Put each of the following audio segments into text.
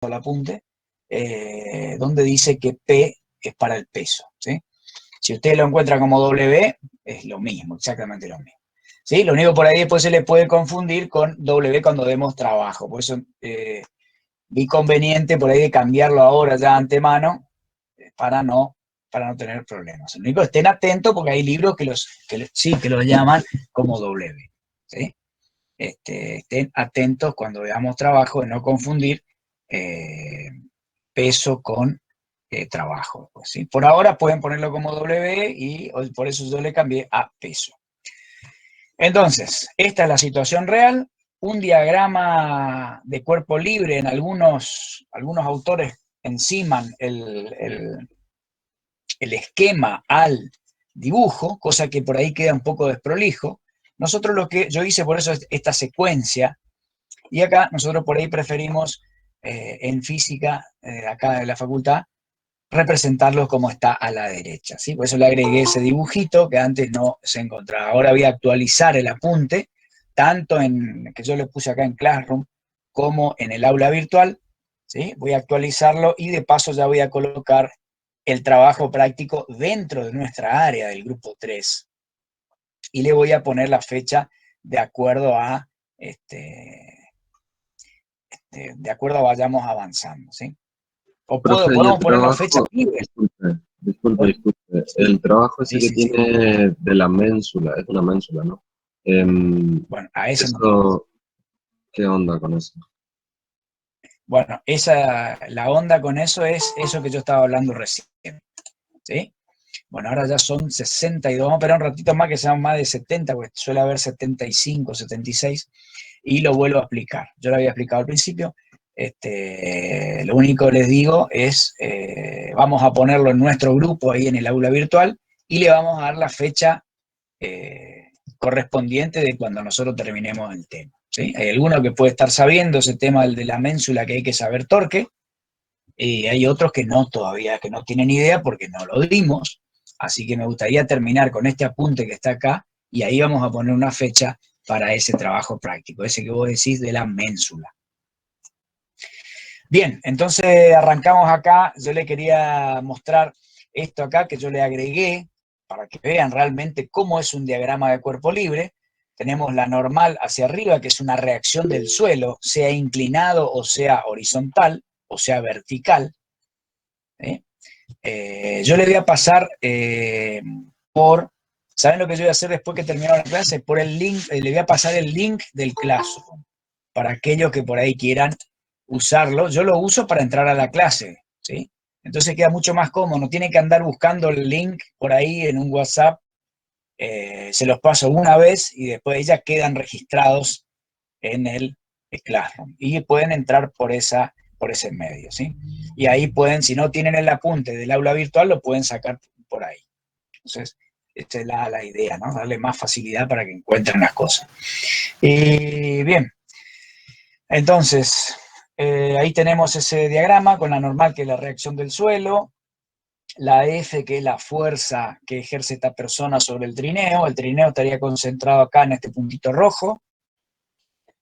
al apunte, donde dice que P es para el peso, ¿sí? Si usted lo encuentra como W, es lo mismo, exactamente lo mismo. ¿Sí? Lo único por ahí después se le puede confundir con W cuando demos trabajo. Por eso vi conveniente por ahí de cambiarlo ahora ya antemano para no tener problemas. Lo único, estén atentos porque hay libros que los llaman como W. ¿Sí? Estén atentos cuando veamos trabajo de no confundir peso con trabajo. Pues, ¿sí? Por ahora pueden ponerlo como W y por eso yo le cambié a peso. Entonces, esta es la situación real. Un diagrama de cuerpo libre, en algunos autores enciman el esquema al dibujo, cosa que por ahí queda un poco desprolijo. Nosotros lo que yo hice por eso es esta secuencia, y acá nosotros por ahí preferimos en física, acá de la facultad, representarlos como está a la derecha, ¿sí? Por eso le agregué ese dibujito que antes no se encontraba. Ahora voy a actualizar el apunte, tanto en que yo le puse acá en Classroom, como en el aula virtual, ¿sí? Voy a actualizarlo y de paso ya voy a colocar el trabajo práctico dentro de nuestra área del grupo 3. Y le voy a poner la fecha de acuerdo a, de acuerdo a vayamos avanzando, ¿sí? O Profe, y el podemos ponernos fechas trabajo, libres. disculpe, el trabajo ese Sí, que sí, sí. tiene de la ménsula, es una ménsula, ¿no? Bueno, a ese no. Eso, ¿qué onda con eso? Bueno, la onda con eso es eso que yo estaba hablando recién, ¿sí? Bueno, ahora ya son 62, vamos a esperar un ratito más que sean más de 70, porque suele haber 75, 76, y lo vuelvo a explicar. Yo lo había explicado al principio, lo único que les digo es, vamos a ponerlo en nuestro grupo ahí en el aula virtual, y le vamos a dar la fecha correspondiente de cuando nosotros terminemos el tema. ¿Sí? Hay alguno que puede estar sabiendo ese tema de la ménsula que hay que saber torque, y hay otros que no todavía, que no tienen idea porque no lo dimos, así que me gustaría terminar con este apunte que está acá, y ahí vamos a poner una fecha para ese trabajo práctico, ese que vos decís de la ménsula. Bien, entonces arrancamos acá. Yo le quería mostrar esto acá que yo le agregué para que vean realmente cómo es un diagrama de cuerpo libre. Tenemos la normal hacia arriba, que es una reacción del suelo, sea inclinado o sea horizontal, o sea vertical. ¿Sí? Yo le voy a pasar ¿saben lo que yo voy a hacer después que termine la clase? Por el link, le voy a pasar el link del Classroom, para aquellos que por ahí quieran usarlo. Yo lo uso para entrar a la clase, ¿sí? Entonces queda mucho más cómodo, no tiene que andar buscando el link por ahí en un WhatsApp, se los paso una vez y después ya quedan registrados en el Classroom y pueden entrar por ese medio, ¿sí? Y ahí pueden, si no tienen el apunte del aula virtual, lo pueden sacar por ahí. Entonces, esta es la idea, ¿no? Darle más facilidad para que encuentren las cosas. Y bien, entonces, ahí tenemos ese diagrama con la normal, que es la reacción del suelo, la F, que es la fuerza que ejerce esta persona sobre el trineo estaría concentrado acá en este puntito rojo,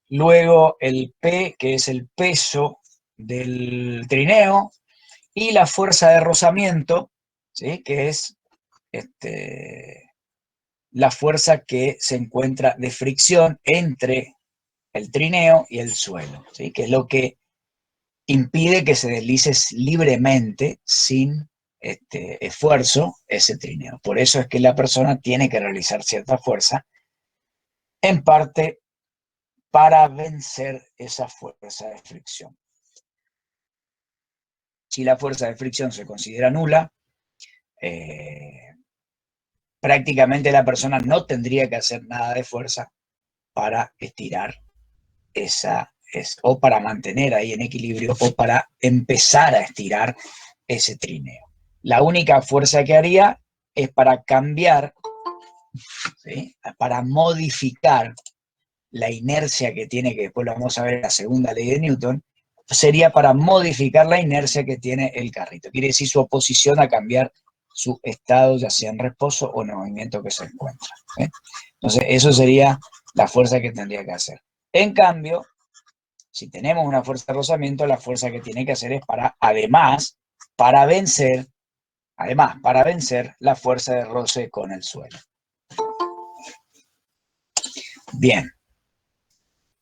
luego el P, que es el peso del trineo, y la fuerza de rozamiento, ¿sí? Que es la fuerza que se encuentra de fricción entre el trineo y el suelo, ¿sí? Que es lo que impide que se deslice libremente, sin esfuerzo, ese trineo. Por eso es que la persona tiene que realizar cierta fuerza, en parte para vencer esa fuerza de fricción. Si la fuerza de fricción se considera nula, prácticamente la persona no tendría que hacer nada de fuerza para estirar o para mantener ahí en equilibrio, o para empezar a estirar ese trineo. La única fuerza que haría es para cambiar, ¿sí? Para modificar la inercia que tiene, que después lo vamos a ver en la segunda ley de Newton, sería para modificar la inercia que tiene el carrito. Quiere decir su oposición a cambiar su estado, ya sea en reposo o en movimiento que se encuentra. Entonces, eso sería la fuerza que tendría que hacer. En cambio, Si tenemos una fuerza de rozamiento, la fuerza que tiene que hacer es para vencer la fuerza de roce con el suelo. Bien.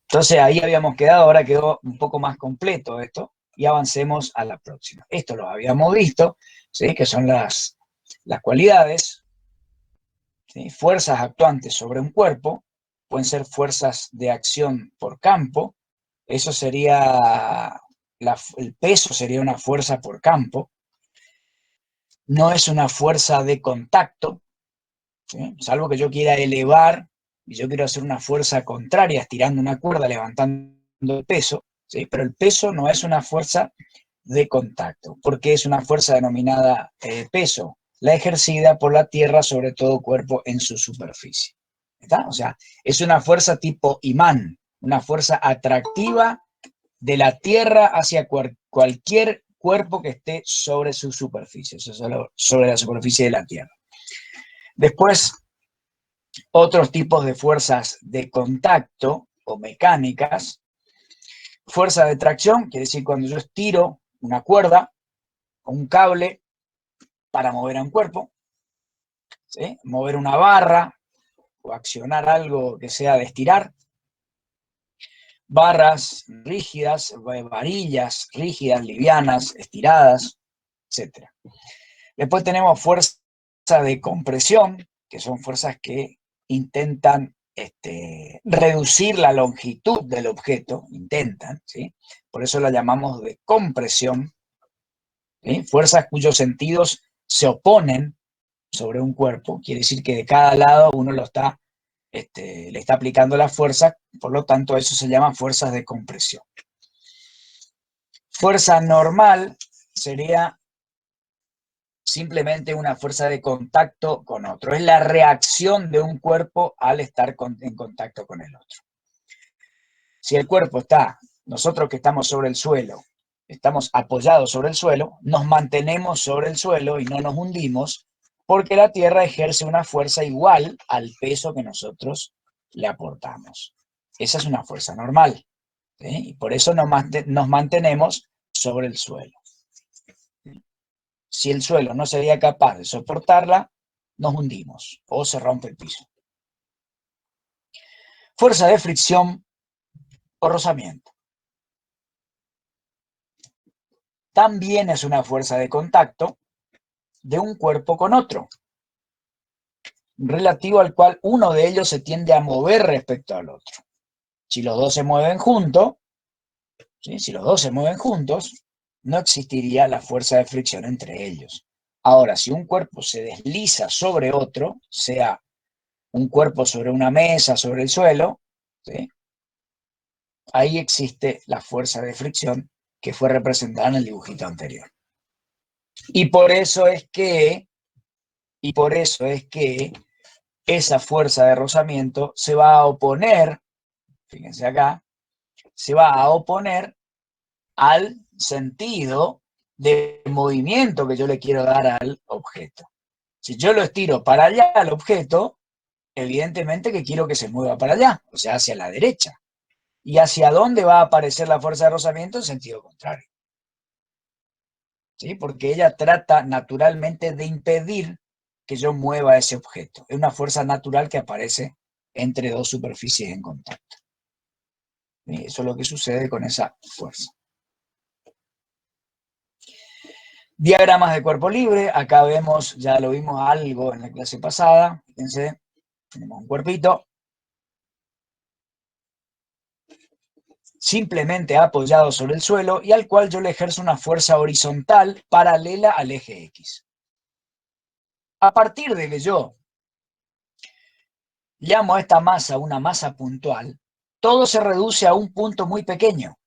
Entonces ahí habíamos quedado, ahora quedó un poco más completo esto y avancemos a la próxima. Esto lo habíamos visto, ¿sí? Que son las cualidades, ¿sí? Fuerzas actuantes sobre un cuerpo, pueden ser fuerzas de acción por campo, eso sería, el peso sería una fuerza por campo, no es una fuerza de contacto, ¿sí? Salvo que yo quiera elevar y yo quiero hacer una fuerza contraria, estirando una cuerda, levantando el peso, ¿sí? Pero el peso no es una fuerza de contacto, porque es una fuerza denominada peso, la ejercida por la tierra sobre todo cuerpo en su superficie. ¿Está? O sea, es una fuerza tipo imán, una fuerza atractiva de la tierra hacia cualquier cuerpo que esté sobre su superficie, sobre la superficie de la tierra. Después, otros tipos de fuerzas de contacto o mecánicas. Fuerza de tracción, quiere decir cuando yo estiro una cuerda o un cable para mover a un cuerpo, ¿sí? Mover una barra o accionar algo que sea de estirar. Barras rígidas, varillas rígidas, livianas, estiradas, etc. Después tenemos fuerza de compresión, que son fuerzas que intentan reducir la longitud del objeto, ¿sí? Por eso la llamamos de compresión, ¿sí? Fuerzas cuyos sentidos se oponen sobre un cuerpo, quiere decir que de cada lado uno le está aplicando la fuerza, por lo tanto eso se llama fuerzas de compresión. Fuerza normal sería simplemente una fuerza de contacto con otro. Es la reacción de un cuerpo al estar en contacto con el otro. Si el cuerpo está, nosotros que estamos sobre el suelo, estamos apoyados sobre el suelo, nos mantenemos sobre el suelo y no nos hundimos porque la Tierra ejerce una fuerza igual al peso que nosotros le aportamos. Esa es una fuerza normal, ¿sí? Y por eso nos mantenemos sobre el suelo. Si el suelo no sería capaz de soportarla, nos hundimos o se rompe el piso. Fuerza de fricción o rozamiento. También es una fuerza de contacto de un cuerpo con otro, relativo al cual uno de ellos se tiende a mover respecto al otro. Si los dos se mueven juntos, ¿sí? Si los dos se mueven juntos, no existiría la fuerza de fricción entre ellos. Ahora, si un cuerpo se desliza sobre otro, sea un cuerpo sobre una mesa, sobre el suelo, ¿sí? Ahí existe la fuerza de fricción que fue representada en el dibujito anterior. Y por eso es que esa fuerza de rozamiento se va a oponer, fíjense acá, se va a oponer al sentido de movimiento que yo le quiero dar al objeto. Si yo lo estiro para allá al objeto, evidentemente que quiero que se mueva para allá, o sea, hacia la derecha. ¿Y hacia dónde va a aparecer la fuerza de rozamiento? En sentido contrario. ¿Sí? Porque ella trata naturalmente de impedir que yo mueva ese objeto. Es una fuerza natural que aparece entre dos superficies en contacto. ¿Sí? Eso es lo que sucede con esa fuerza. Diagramas de cuerpo libre. Acá vemos, ya lo vimos algo en la clase pasada. Fíjense, tenemos un cuerpito simplemente apoyado sobre el suelo y al cual yo le ejerzo una fuerza horizontal paralela al eje X. A partir de que yo llamo a esta masa una masa puntual, todo se reduce a un punto muy pequeño,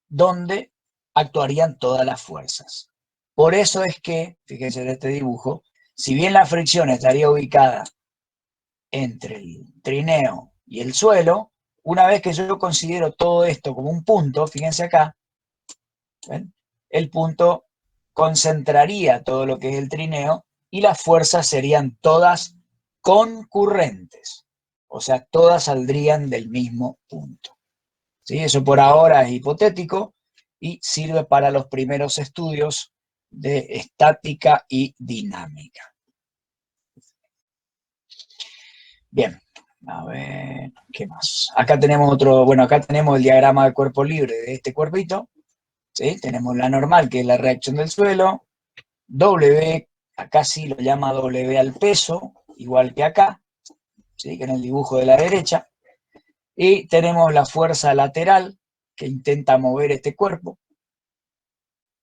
donde actuarían todas las fuerzas. Por eso es que, fíjense en este dibujo, si bien la fricción estaría ubicada entre el trineo y el suelo, una vez que yo considero todo esto como un punto, fíjense acá, ¿ven? El punto concentraría todo lo que es el trineo y las fuerzas serían todas concurrentes, o sea, todas saldrían del mismo punto. ¿sí? Eso por ahora es hipotético y sirve para los primeros estudios de estática y dinámica. Bien, a ver, ¿qué más? Acá tenemos otro, bueno, acá tenemos el diagrama de cuerpo libre de este cuerpito, ¿sí? Tenemos la normal, que es la reacción del suelo, W, acá sí lo llama W al peso, igual que acá, ¿sí? Que en el dibujo de la derecha, y tenemos la fuerza lateral que intenta mover este cuerpo,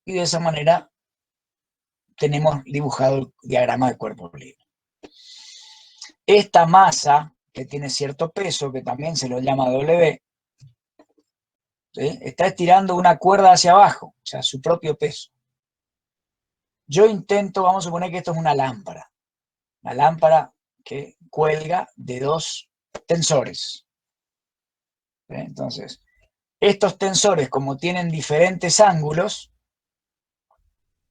y de esa manera tenemos dibujado el diagrama de cuerpo libre. Esta masa, que tiene cierto peso, que también se lo llama W, ¿sí? Está estirando una cuerda hacia abajo, o sea, su propio peso. Yo intento, vamos a suponer que esto es una lámpara que cuelga de dos tensores. ¿Sí? Entonces, estos tensores, como tienen diferentes ángulos,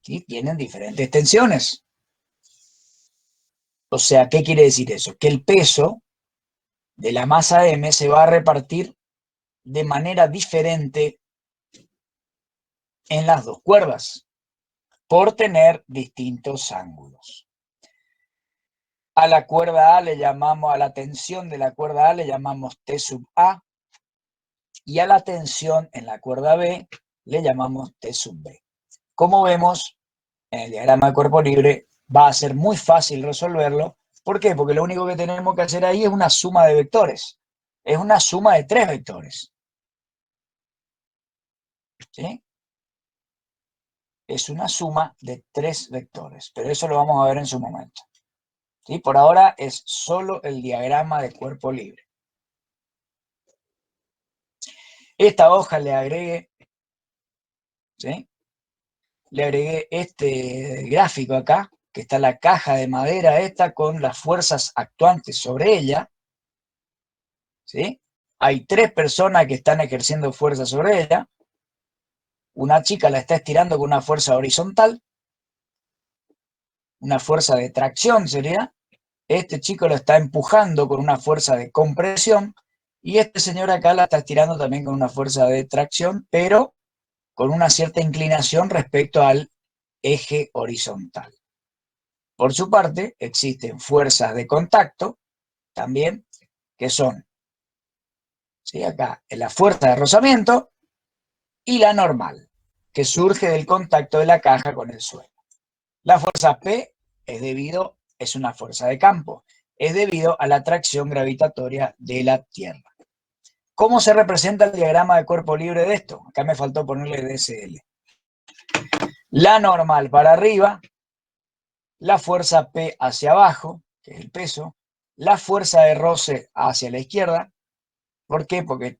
¿sí? Tienen diferentes tensiones. O sea, ¿qué quiere decir eso? Que el peso de la masa M se va a repartir de manera diferente en las dos cuerdas, por tener distintos ángulos. A la cuerda A le llamamos, a la tensión de la cuerda A le llamamos T sub A, y a la tensión en la cuerda B le llamamos T sub B. Como vemos, en el diagrama de cuerpo libre va a ser muy fácil resolverlo. ¿Por qué? Porque lo único que tenemos que hacer ahí es una suma de vectores. Es una suma de 3 vectores. ¿Sí? Es una suma de 3 vectores, pero eso lo vamos a ver en su momento. ¿Sí? Por ahora es solo el diagrama de cuerpo libre. Esta hoja le agregué, ¿sí? Le agregué este gráfico acá, que está la caja de madera esta con las fuerzas actuantes sobre ella, ¿sí? Hay 3 personas que están ejerciendo fuerza sobre ella. Una chica la está estirando con una fuerza horizontal, una fuerza de tracción sería. Este chico lo está empujando con una fuerza de compresión y este señor acá la está estirando también con una fuerza de tracción, pero con una cierta inclinación respecto al eje horizontal. Por su parte, existen fuerzas de contacto también, que son, ¿sí? Acá, la fuerza de rozamiento y la normal, que surge del contacto de la caja con el suelo. La fuerza P es una fuerza de campo, es debido a la atracción gravitatoria de la Tierra. ¿Cómo se representa el diagrama de cuerpo libre de esto? Acá me faltó ponerle DSL. La normal para arriba, la fuerza P hacia abajo, que es el peso, la fuerza de roce hacia la izquierda. ¿Por qué? Porque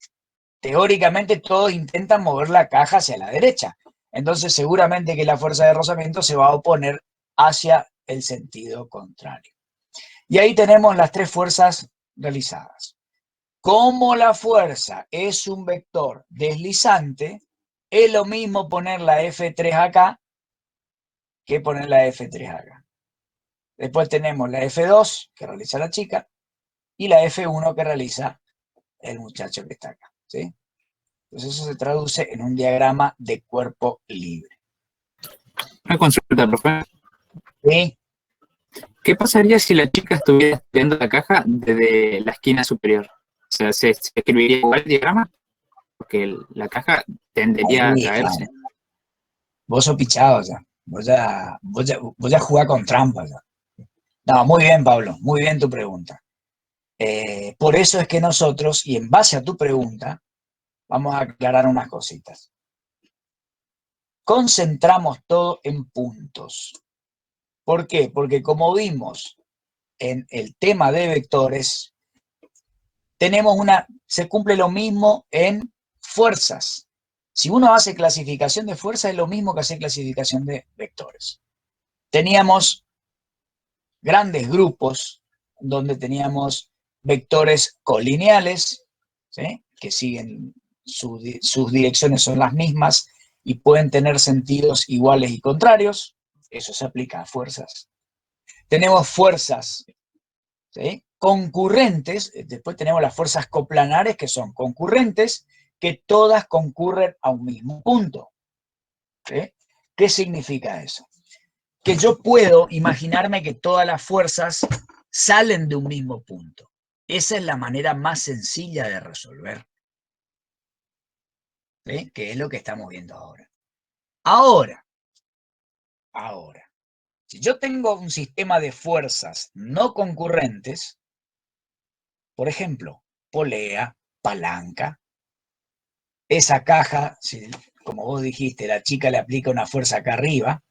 teóricamente todos intentan mover la caja hacia la derecha. Entonces seguramente que la fuerza de rozamiento se va a oponer hacia el sentido contrario. Y ahí tenemos las 3 fuerzas realizadas. Como la fuerza es un vector deslizante, es lo mismo poner la F3 acá que poner la F3 acá. Después tenemos la F2 que realiza la chica y la F1 que realiza el muchacho que está acá, ¿sí? Entonces eso se traduce en un diagrama de cuerpo libre. Una consulta, profe. ¿Sí? ¿Qué pasaría si la chica estuviera estudiando la caja desde la esquina superior? O sea, ¿se escribiría igual el diagrama? Porque la caja tendería a Ahí, caerse. claro. Vos sos pichado ya. Vos ya jugás con trampas ya. No, muy bien, Pablo. Muy bien tu pregunta. Por eso es que nosotros, y en base a tu pregunta, vamos a aclarar unas cositas. Concentramos todo en puntos. ¿Por qué? Porque como vimos en el tema de vectores, se cumple lo mismo en fuerzas. Si uno hace clasificación de fuerzas, es lo mismo que hacer clasificación de vectores. Teníamos grandes grupos donde teníamos vectores colineales, ¿sí? Que siguen, sus direcciones son las mismas y pueden tener sentidos iguales y contrarios. Eso se aplica a fuerzas. Tenemos fuerzas, ¿sí? Concurrentes, después tenemos las fuerzas coplanares que son concurrentes que todas concurren a un mismo punto. ¿Sí? ¿Qué significa eso? Que yo puedo imaginarme que todas las fuerzas salen de un mismo punto. Esa es la manera más sencilla de resolver. ¿Sí? Que es lo que estamos viendo ahora. Ahora, si yo tengo un sistema de fuerzas no concurrentes, por ejemplo, polea, palanca, esa caja, si, como vos dijiste, la chica le aplica una fuerza acá arriba,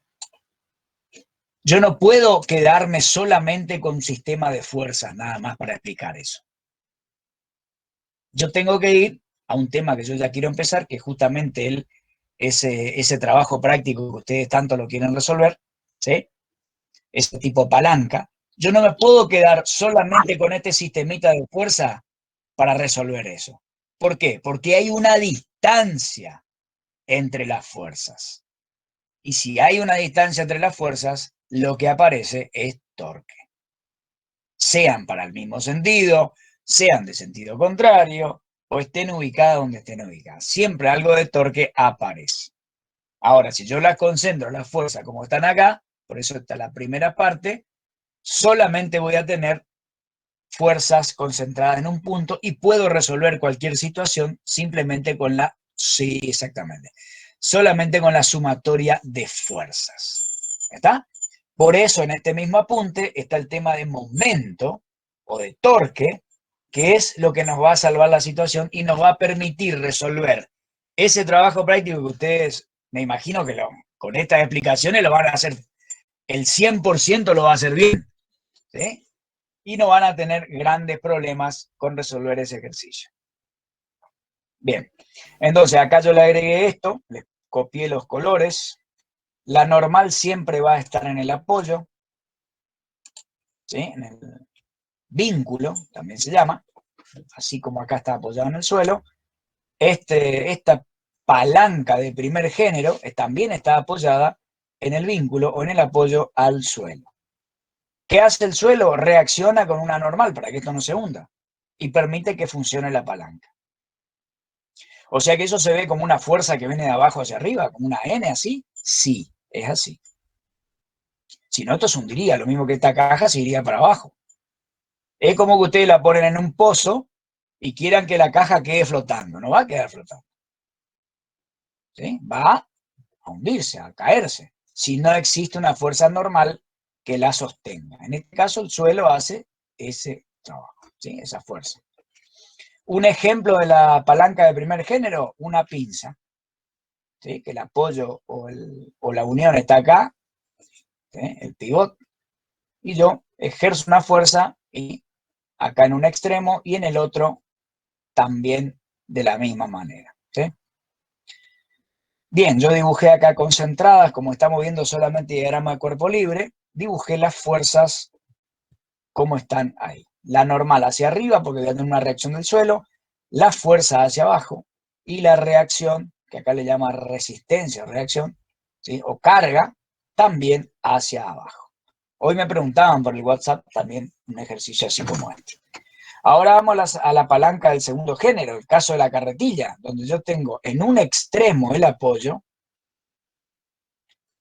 yo no puedo quedarme solamente con un sistema de fuerzas, nada más para explicar eso. Yo tengo que ir a un tema que yo ya quiero empezar, que es justamente ese trabajo práctico que ustedes tanto lo quieren resolver, ¿sí? Ese tipo palanca. Yo no me puedo quedar solamente con este sistemita de fuerza para resolver eso. ¿Por qué? Porque hay una distancia entre las fuerzas. Y si hay una distancia entre las fuerzas, lo que aparece es torque. Sean para el mismo sentido, sean de sentido contrario, o estén ubicadas donde estén ubicadas. Siempre algo de torque aparece. Ahora, si yo las concentro, las fuerzas como están acá, por eso está la primera parte, solamente voy a tener fuerzas concentradas en un punto y puedo resolver cualquier situación simplemente con la, sí, exactamente, solamente con la sumatoria de fuerzas. ¿Está? Por eso en este mismo apunte está el tema de momento o de torque, que es lo que nos va a salvar la situación y nos va a permitir resolver ese trabajo práctico que ustedes, me imagino que con estas explicaciones lo van a hacer, el 100% lo va a hacer bien, ¿sí? Y no van a tener grandes problemas con resolver ese ejercicio. Bien, entonces acá yo le agregué esto, le copié los colores. La normal siempre va a estar en el apoyo, ¿sí? En el vínculo, también se llama, así como acá está apoyado en el suelo. Esta palanca de primer género también está apoyada en el vínculo o en el apoyo al suelo. ¿Qué hace el suelo? Reacciona con una normal para que esto no se hunda y permite que funcione la palanca. O sea que eso se ve como una fuerza que viene de abajo hacia arriba, como una N así. Sí, es así. Si no, esto se hundiría, lo mismo que esta caja se iría para abajo. Es como que ustedes la ponen en un pozo y quieran que la caja quede flotando. No va a quedar flotando. ¿Sí? Va a hundirse, a caerse, si no existe una fuerza normal que la sostenga. En este caso, el suelo hace ese trabajo, ¿sí? Esa fuerza. Un ejemplo de la palanca de primer género, una pinza, ¿sí? Que el apoyo o la unión está acá, ¿sí? El pivot, y yo ejerzo una fuerza y acá en un extremo y en el otro también de la misma manera, ¿sí? Bien, yo dibujé acá concentradas, como estamos viendo solamente diagrama de cuerpo libre, dibujé las fuerzas como están ahí. La normal hacia arriba, porque voy a tener una reacción del suelo, la fuerza hacia abajo y la reacción, que acá le llama resistencia o reacción, ¿sí? O carga, también hacia abajo. Hoy me preguntaban por el WhatsApp también un ejercicio así como este. Ahora vamos a la palanca del segundo género, el caso de la carretilla, donde yo tengo en un extremo el apoyo,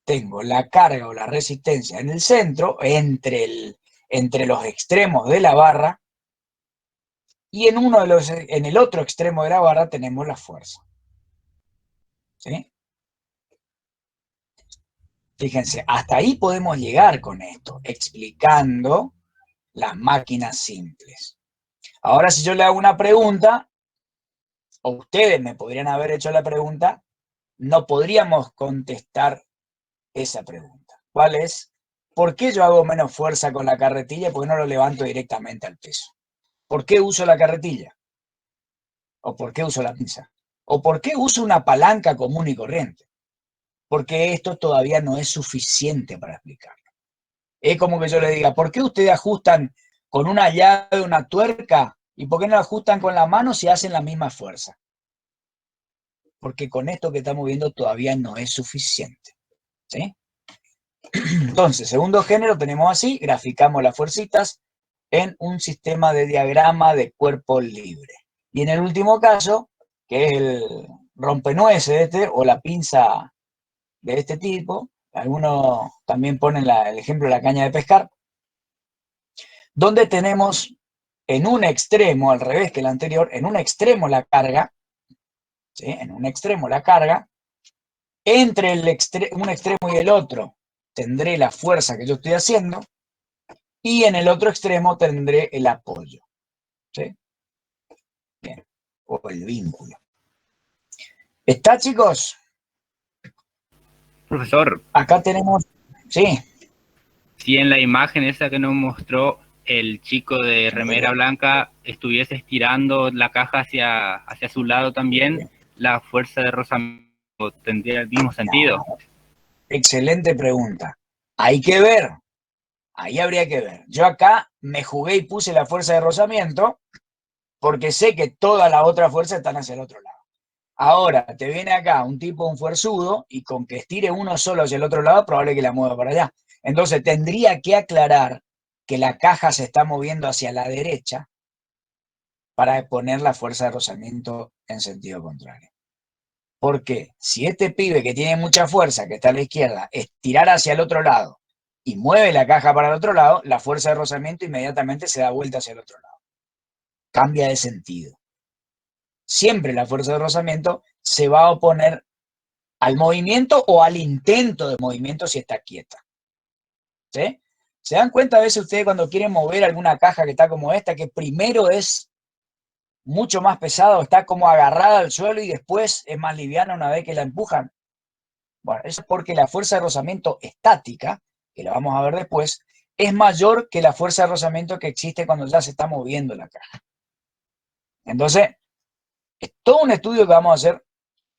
tengo la carga o la resistencia en el centro, entre los extremos de la barra, y en el otro extremo de la barra tenemos la fuerza. ¿Sí? Fíjense, hasta ahí podemos llegar con esto, explicando las máquinas simples. Ahora, si yo le hago una pregunta, o ustedes me podrían haber hecho la pregunta, no podríamos contestar esa pregunta. ¿Cuál es? ¿Por qué yo hago menos fuerza con la carretilla y por qué no lo levanto directamente al peso? ¿Por qué uso la carretilla? ¿O por qué uso la pinza? ¿O por qué uso una palanca común y corriente? Porque esto todavía no es suficiente para explicarlo. Es como que yo le diga, ¿por qué ustedes ajustan con una llave, una tuerca? ¿Y por qué no ajustan con la mano si hacen la misma fuerza? Porque con esto que estamos viendo todavía no es suficiente. ¿Sí? Entonces, segundo género tenemos así, graficamos las fuercitas en un sistema de diagrama de cuerpo libre. Y en el último caso, que es el rompenueces o la pinza de este tipo. Algunos también ponen el ejemplo de la caña de pescar, donde tenemos en un extremo, al revés que el anterior, en un extremo la carga, ¿sí? En un extremo la carga, entre un extremo y el otro tendré la fuerza que yo estoy haciendo, y en el otro extremo tendré el apoyo, ¿sí? Bien, o el vínculo. ¿Está, chicos? Profesor, Acá tenemos, sí. si en la imagen esa que nos mostró el chico de remera blanca estuviese estirando la caja hacia su lado también, la fuerza de rozamiento tendría el mismo sentido. No, excelente pregunta. Hay que ver, ahí habría que ver. Yo acá me jugué y puse la fuerza de rozamiento porque sé que toda la otra fuerza están hacia el otro lado. Ahora, te viene acá un tipo, un fuerzudo, y con que estire uno solo hacia el otro lado, probable que la mueva para allá. Entonces, tendría que aclarar que la caja se está moviendo hacia la derecha para poner la fuerza de rozamiento en sentido contrario. Porque si este pibe que tiene mucha fuerza, que está a la izquierda, estirar hacia el otro lado y mueve la caja para el otro lado, la fuerza de rozamiento inmediatamente se da vuelta hacia el otro lado. Cambia de sentido. Siempre la fuerza de rozamiento se va a oponer al movimiento o al intento de movimiento si está quieta. ¿Sí? ¿Se dan cuenta a veces ustedes cuando quieren mover alguna caja que está como esta, que primero es mucho más pesada o está como agarrada al suelo y después es más liviana una vez que la empujan? Bueno, eso es porque la fuerza de rozamiento estática, que la vamos a ver después, es mayor que la fuerza de rozamiento que existe cuando ya se está moviendo la caja. Entonces, es todo un estudio que vamos a hacer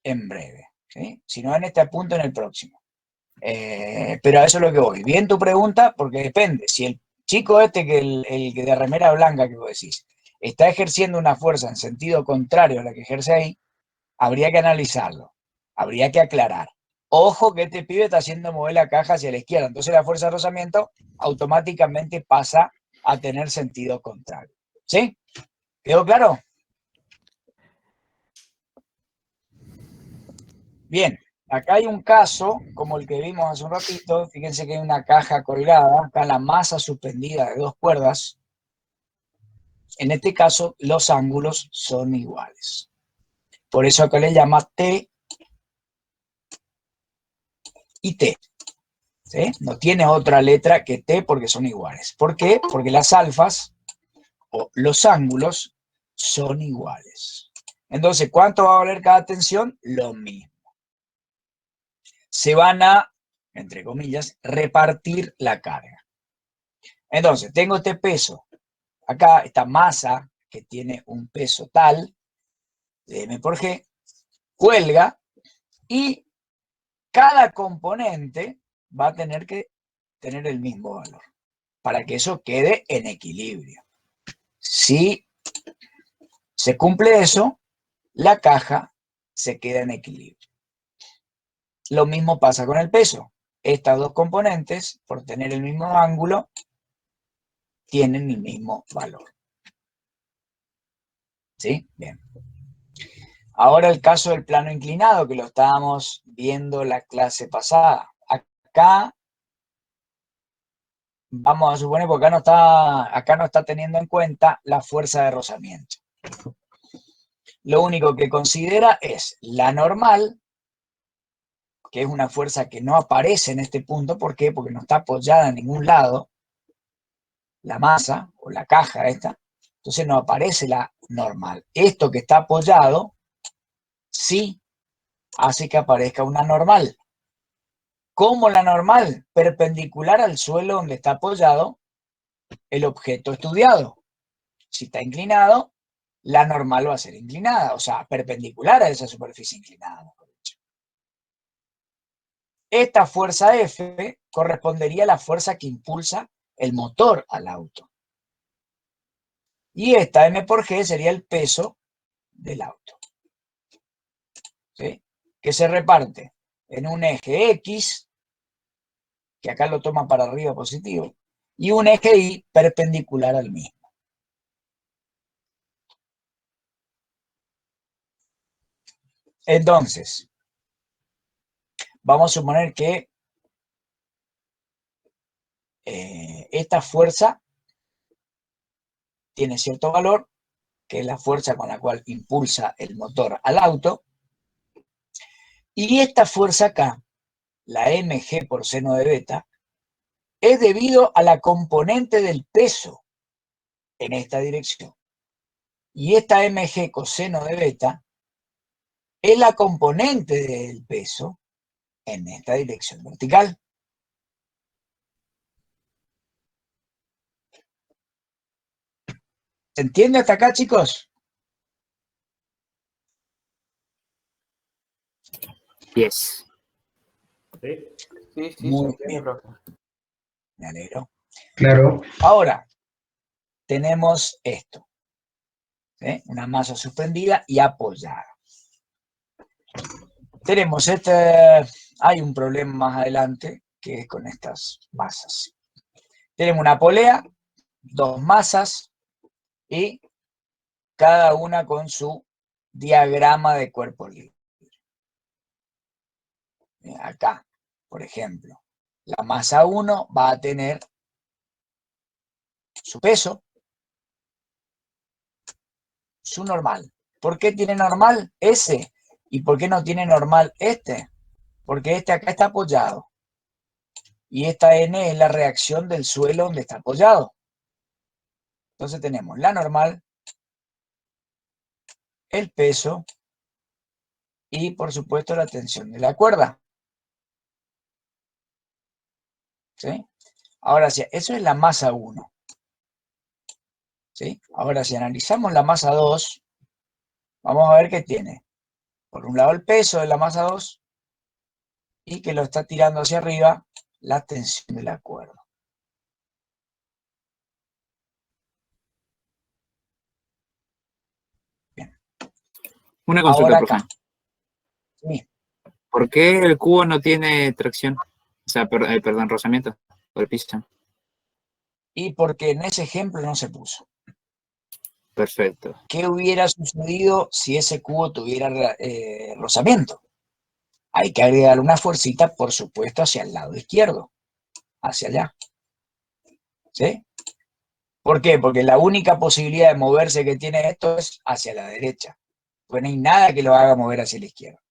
en breve, ¿sí? Si no en este punto, en el próximo. Pero a eso es lo que voy. Bien tu pregunta, porque depende. Si el chico este, que el de remera blanca que vos decís, está ejerciendo una fuerza en sentido contrario a la que ejerce ahí, habría que analizarlo, habría que aclarar. Ojo que este pibe está haciendo mover la caja hacia la izquierda, entonces la fuerza de rozamiento automáticamente pasa a tener sentido contrario. ¿Sí? ¿Quedó claro? Bien, acá hay un caso, como el que vimos hace un ratito. Fíjense que hay una caja colgada, acá la masa suspendida de dos cuerdas. En este caso, los ángulos son iguales. Por eso acá le llama T y T. ¿Sí? No tiene otra letra que T porque son iguales. ¿Por qué? Porque las alfas o los ángulos son iguales. Entonces, ¿cuánto va a valer cada tensión? Lo mismo. Se van a, entre comillas, repartir la carga. Entonces, tengo este peso, acá esta masa que tiene un peso tal, de M por G, cuelga y cada componente va a tener que tener el mismo valor para que eso quede en equilibrio. Si se cumple eso, la caja se queda en equilibrio. Lo mismo pasa con el peso. Estas dos componentes, por tener el mismo ángulo, tienen el mismo valor. ¿Sí? Bien. Ahora el caso del plano inclinado, que lo estábamos viendo la clase pasada. Acá vamos a suponer, porque acá no está teniendo en cuenta la fuerza de rozamiento. Lo único que considera es la normal, que es una fuerza que no aparece en este punto. ¿Por qué? Porque no está apoyada en ningún lado, la masa o la caja esta. Entonces no aparece la normal. Esto que está apoyado sí hace que aparezca una normal. ¿Cómo la normal? Perpendicular al suelo donde está apoyado el objeto estudiado. Si está inclinado, la normal va a ser inclinada, o sea, perpendicular a esa superficie inclinada. Esta fuerza F correspondería a la fuerza que impulsa el motor al auto. Y esta M por G sería el peso del auto. ¿Sí? Que se reparte en un eje X, que acá lo toma para arriba positivo, y un eje Y perpendicular al mismo. Entonces, vamos a suponer que esta fuerza tiene cierto valor, que es la fuerza con la cual impulsa el motor al auto, y esta fuerza acá, la mg por seno de beta, es debido a la componente del peso en esta dirección. Y esta mg coseno de beta es la componente del peso en esta dirección vertical. ¿Se entiende hasta acá, chicos? Yes. Sí. Sí, se Muy entiende, bien. profe. Me alegro. Claro. Ahora, tenemos esto. ¿Sí? Una masa suspendida y apoyada. Tenemos hay un problema más adelante que es con estas masas. Tenemos una polea, dos masas y cada una con su diagrama de cuerpo libre. Acá, por ejemplo, la masa 1 va a tener su peso, su normal. ¿Por qué tiene normal ese? ¿Y por qué no tiene normal este? Porque este acá está apoyado. Y esta N es la reacción del suelo donde está apoyado. Entonces tenemos la normal, el peso y, por supuesto, la tensión de la cuerda. ¿Sí? Ahora, sí, eso es la masa 1. ¿Sí? Ahora, si analizamos la masa 2, vamos a ver que tiene, por un lado, el peso de la masa 2 y que lo está tirando hacia arriba la tensión de la cuerda. Bien. Una consulta, Ahora profe. acá. Sí. ¿Por qué el cubo no tiene tracción? O sea, perdón, rozamiento por el piso. Y porque en ese ejemplo no se puso. Perfecto. ¿Qué hubiera sucedido si ese cubo tuviera rozamiento? Hay que agregar una fuercita, por supuesto, hacia el lado izquierdo, hacia allá. ¿Sí? ¿Por qué? Porque la única posibilidad de moverse que tiene esto es hacia la derecha. Pues no hay nada que lo haga mover hacia la izquierda.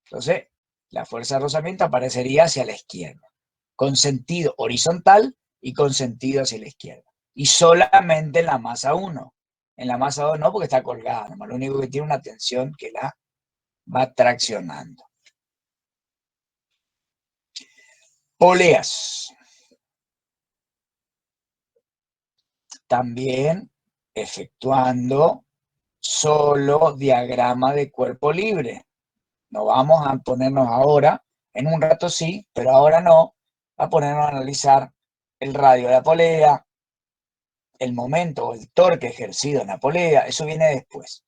Entonces, la fuerza de rozamiento aparecería hacia la izquierda, con sentido horizontal y con sentido hacia la izquierda. Y solamente en la masa 1. En la masa 2 no, porque está colgada, nomás lo único que tiene una tensión que la va traccionando. Poleas. También efectuando solo diagrama de cuerpo libre. No vamos a ponernos ahora, en un rato sí, pero ahora no, a ponernos a analizar el radio de la polea, el momento o el torque ejercido en la polea, eso viene después.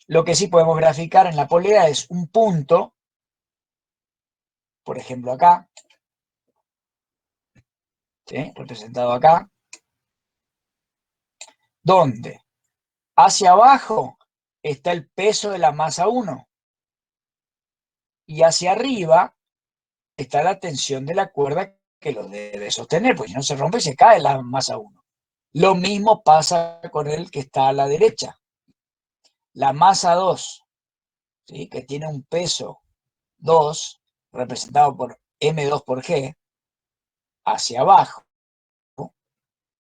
Lo que sí podemos graficar en la polea es un punto, por ejemplo acá, ¿sí? Representado acá, donde hacia abajo está el peso de la masa 1 y hacia arriba está la tensión de la cuerda que lo debe sostener, pues si no se rompe se cae la masa 1. Lo mismo pasa con el que está a la derecha. La masa 2, ¿sí? Que tiene un peso 2, representado por M2 por G, hacia abajo,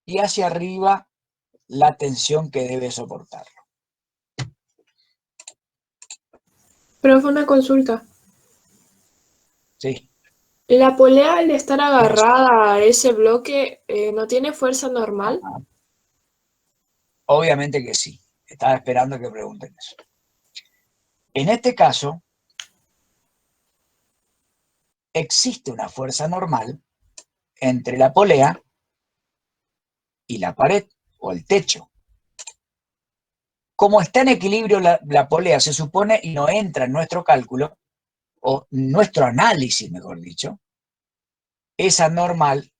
y hacia arriba la tensión que debe soportarlo. Profe, una consulta. ¿Sí? ¿La polea al estar agarrada a ese bloque no tiene fuerza normal? Obviamente que sí. Estaba esperando que pregunten eso. En este caso, existe una fuerza normal entre la polea y la pared o el techo. Como está en equilibrio la polea, se supone, y no entra en nuestro cálculo, o nuestro análisis, mejor dicho, esa normal,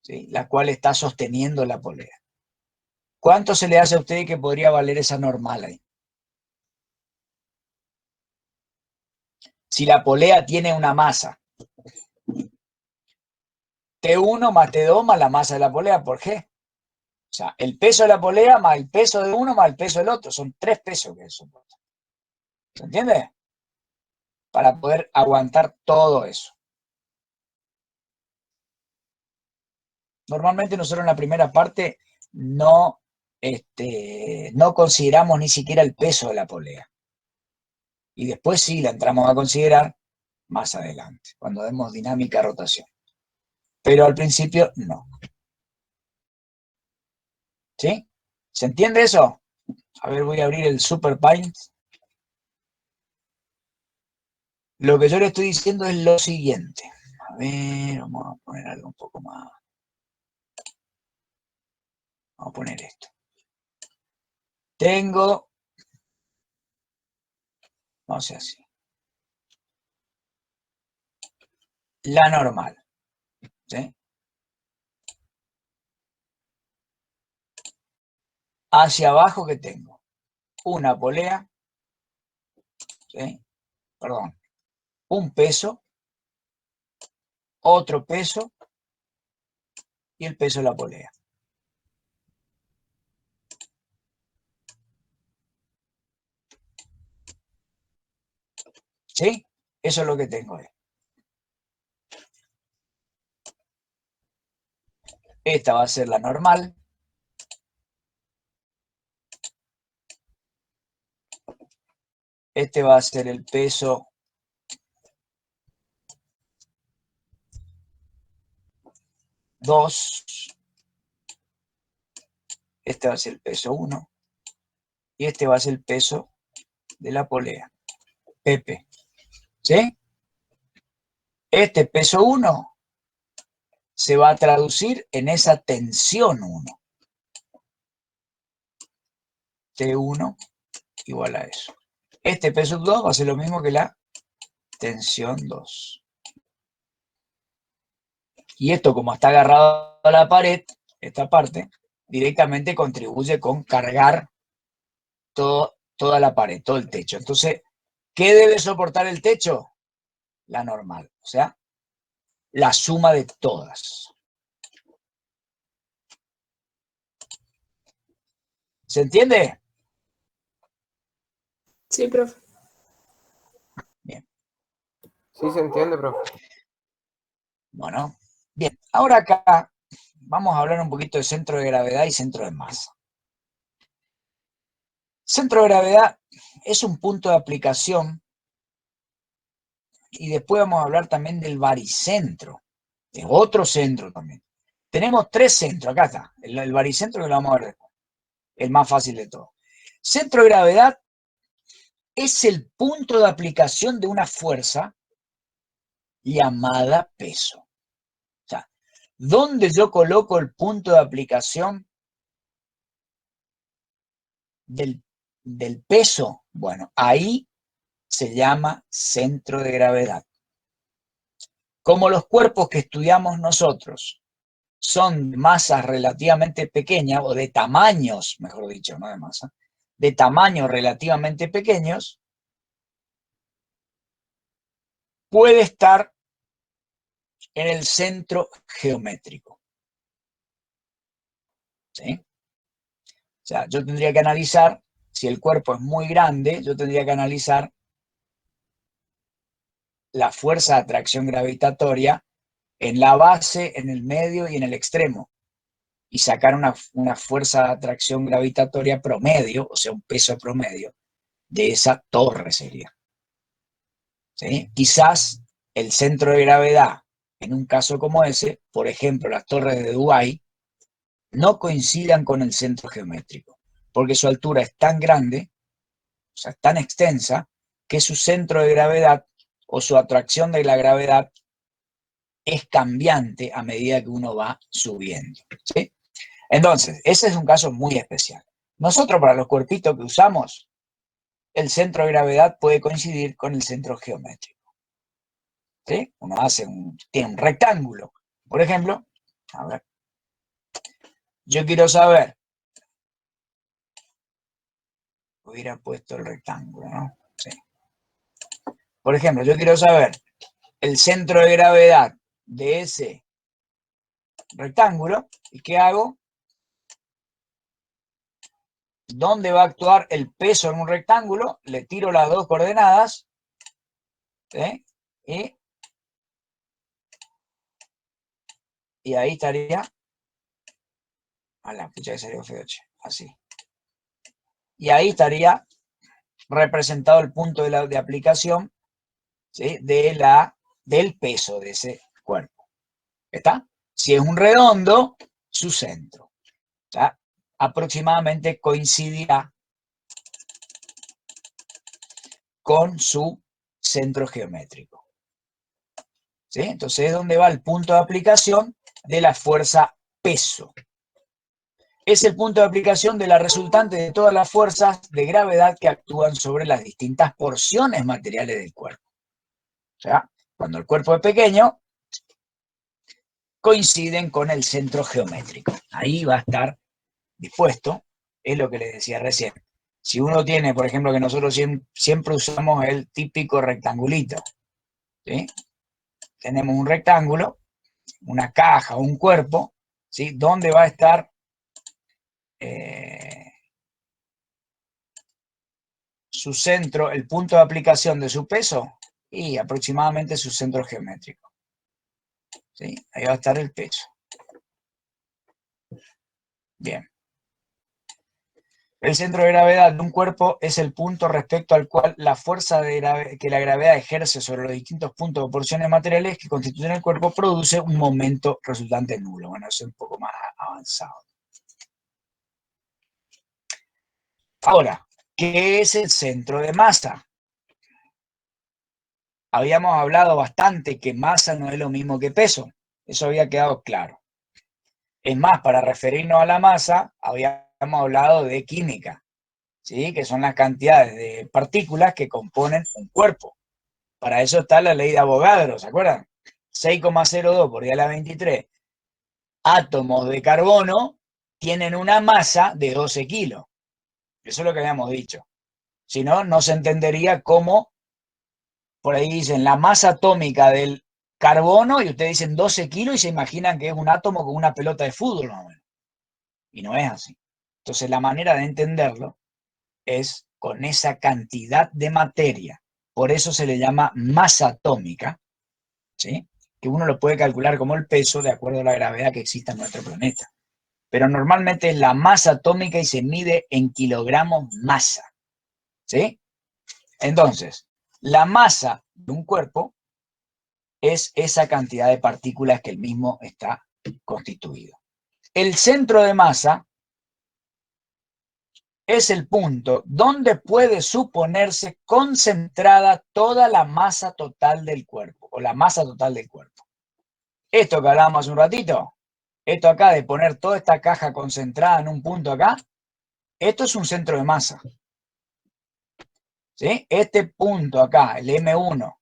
¿sí? La cual está sosteniendo la polea. ¿Cuánto se le hace a usted que podría valer esa normal ahí? Si la polea tiene una masa, T1 más T2 más la masa de la polea por G. O sea, el peso de la polea más el peso de uno más el peso del otro. Son 3 pesos que soporta. ¿Se entiende? Para poder aguantar todo eso. Normalmente nosotros en la primera parte no consideramos ni siquiera el peso de la polea. Y después sí la entramos a considerar más adelante, cuando vemos dinámica rotación. Pero al principio no. ¿Sí? ¿Se entiende eso? A ver, voy a abrir el SuperPaint. Lo que yo le estoy diciendo es lo siguiente. A ver, vamos a poner algo un poco más. Vamos a poner esto. Tengo, vamos a hacer así, la normal. ¿Sí? Hacia abajo, ¿qué tengo? Una polea, ¿sí? Perdón, un peso, otro peso y el peso de la polea. ¿Sí? Eso es lo que tengo ahí. Esta va a ser la normal. Este va a ser el peso 2. Este va a ser el peso 1. Y este va a ser el peso de la polea. Pepe. ¿Sí? Este peso 1 se va a traducir en esa tensión 1. T1 igual a eso. Este peso 2 va a ser lo mismo que la tensión 2. Y esto, como está agarrado a la pared, esta parte, directamente contribuye con cargar toda la pared, todo el techo. Entonces, ¿qué debe soportar el techo? La normal, o sea, la suma de todas. ¿Se entiende? Sí, profe. Bien. Sí, se entiende, profe. Bueno, bien. Ahora acá vamos a hablar un poquito de centro de gravedad y centro de masa. Centro de gravedad es un punto de aplicación y después vamos a hablar también del baricentro, de otro centro también. Tenemos 3 centros, acá está, el baricentro que lo vamos a ver después, el más fácil de todo. Centro de gravedad es el punto de aplicación de una fuerza llamada peso. O sea, ¿dónde yo coloco el punto de aplicación del peso? Bueno, ahí se llama centro de gravedad. Como los cuerpos que estudiamos nosotros son de masas relativamente pequeñas, o de tamaños, mejor dicho, no de masa, de tamaños relativamente pequeños, puede estar en el centro geométrico. ¿Sí? O sea, yo tendría que analizar, si el cuerpo es muy grande, yo tendría que analizar la fuerza de atracción gravitatoria en la base, en el medio y en el extremo, y sacar una fuerza de atracción gravitatoria promedio, o sea, un peso promedio, de esa torre sería. ¿Sí? Quizás el centro de gravedad, en un caso como ese, por ejemplo, las torres de Dubái, no coincidan con el centro geométrico, porque su altura es tan grande, o sea, tan extensa, que su centro de gravedad o su atracción de la gravedad es cambiante a medida que uno va subiendo. ¿Sí? Entonces, ese es un caso muy especial. Nosotros, para los cuerpitos que usamos, el centro de gravedad puede coincidir con el centro geométrico. ¿Sí? Uno tiene un rectángulo. Por ejemplo, a ver, yo quiero saber hubiera puesto el rectángulo, ¿no? Sí. Por ejemplo, yo quiero saber el centro de gravedad de ese rectángulo. ¿Y qué hago? ¿Dónde va a actuar el peso en un rectángulo? Le tiro las dos coordenadas. ¿Sí? Y ahí estaría. A la pucha que salió feo, así. Y ahí estaría representado el punto de aplicación, ¿sí? Del peso de ese cuerpo. ¿Está? Si es un redondo, su centro. O sea, aproximadamente coincidirá con su centro geométrico. ¿Sí? Entonces es donde va el punto de aplicación de la fuerza peso. Es el punto de aplicación de la resultante de todas las fuerzas de gravedad que actúan sobre las distintas porciones materiales del cuerpo. O sea, cuando el cuerpo es pequeño, coinciden con el centro geométrico. Ahí va a estar dispuesto, es lo que les decía recién. Si uno tiene, por ejemplo, que nosotros siempre usamos el típico rectangulito, ¿sí? Tenemos un rectángulo, una caja, un cuerpo, ¿sí? ¿Dónde va a estar su centro, el punto de aplicación de su peso? Y aproximadamente su centro geométrico. ¿Sí? Ahí va a estar el peso. Bien. El centro de gravedad de un cuerpo es el punto respecto al cual la fuerza que la gravedad ejerce sobre los distintos puntos o porciones materiales que constituyen el cuerpo produce un momento resultante nulo. Bueno, eso es un poco más avanzado. Ahora, ¿qué es el centro de masa? Habíamos hablado bastante que masa no es lo mismo que peso. Eso había quedado claro. Es más, para referirnos a la masa, habíamos hablado de química, ¿sí? Que son las cantidades de partículas que componen un cuerpo. Para eso está la ley de Avogadro, ¿se acuerdan? 6,02 por 10 a la 23 átomos de carbono tienen una masa de 12 kilos. Eso es lo que habíamos dicho. Si no, no se entendería cómo, por ahí dicen, la masa atómica del carbono y ustedes dicen 12 kilos y se imaginan que es un átomo con una pelota de fútbol, ¿no? Y no es así. Entonces la manera de entenderlo es con esa cantidad de materia. Por eso se le llama masa atómica, ¿sí? Que uno lo puede calcular como el peso de acuerdo a la gravedad que exista en nuestro planeta. Pero normalmente es la masa atómica y se mide en kilogramos masa, ¿sí? Entonces, la masa de un cuerpo es esa cantidad de partículas que el mismo está constituido. El centro de masa es el punto donde puede suponerse concentrada toda la masa total del cuerpo, o la masa total del cuerpo. Esto que hablábamos hace un ratito, esto acá de poner toda esta caja concentrada en un punto acá, esto es un centro de masa. ¿Sí? Este punto acá, el M1,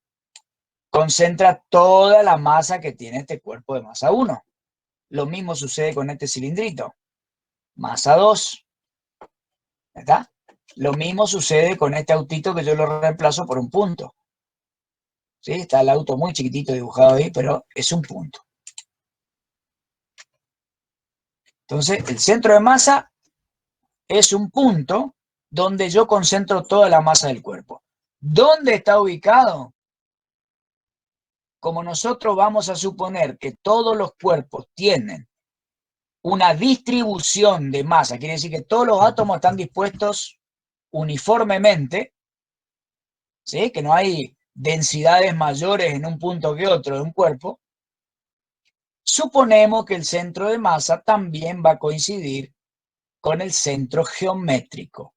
concentra toda la masa que tiene este cuerpo de masa 1. Lo mismo sucede con este cilindrito. Masa 2. ¿Está? Lo mismo sucede con este autito que yo lo reemplazo por un punto. ¿Sí? Está el auto muy chiquitito dibujado ahí, pero es un punto. Entonces, el centro de masa es un punto donde yo concentro toda la masa del cuerpo. ¿Dónde está ubicado? Como nosotros vamos a suponer que todos los cuerpos tienen una distribución de masa, quiere decir que todos los átomos están dispuestos uniformemente, ¿sí? Que no hay densidades mayores en un punto que otro de un cuerpo, suponemos que el centro de masa también va a coincidir con el centro geométrico,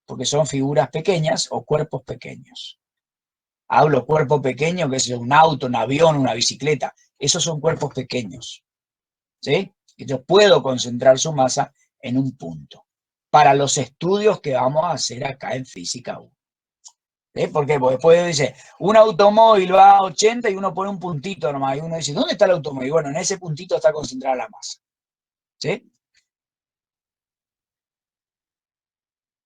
porque son figuras pequeñas o cuerpos pequeños. Hablo cuerpo pequeño, que es un auto, un avión, una bicicleta. Esos son cuerpos pequeños, ¿sí? Y yo puedo concentrar su masa en un punto. Para los estudios que vamos a hacer acá en Física 1. ¿Sí? ¿Por qué? Porque después dice, un automóvil va a 80 y uno pone un puntito nomás. Y uno dice, ¿dónde está el automóvil? Bueno, en ese puntito está concentrada la masa. ¿Sí?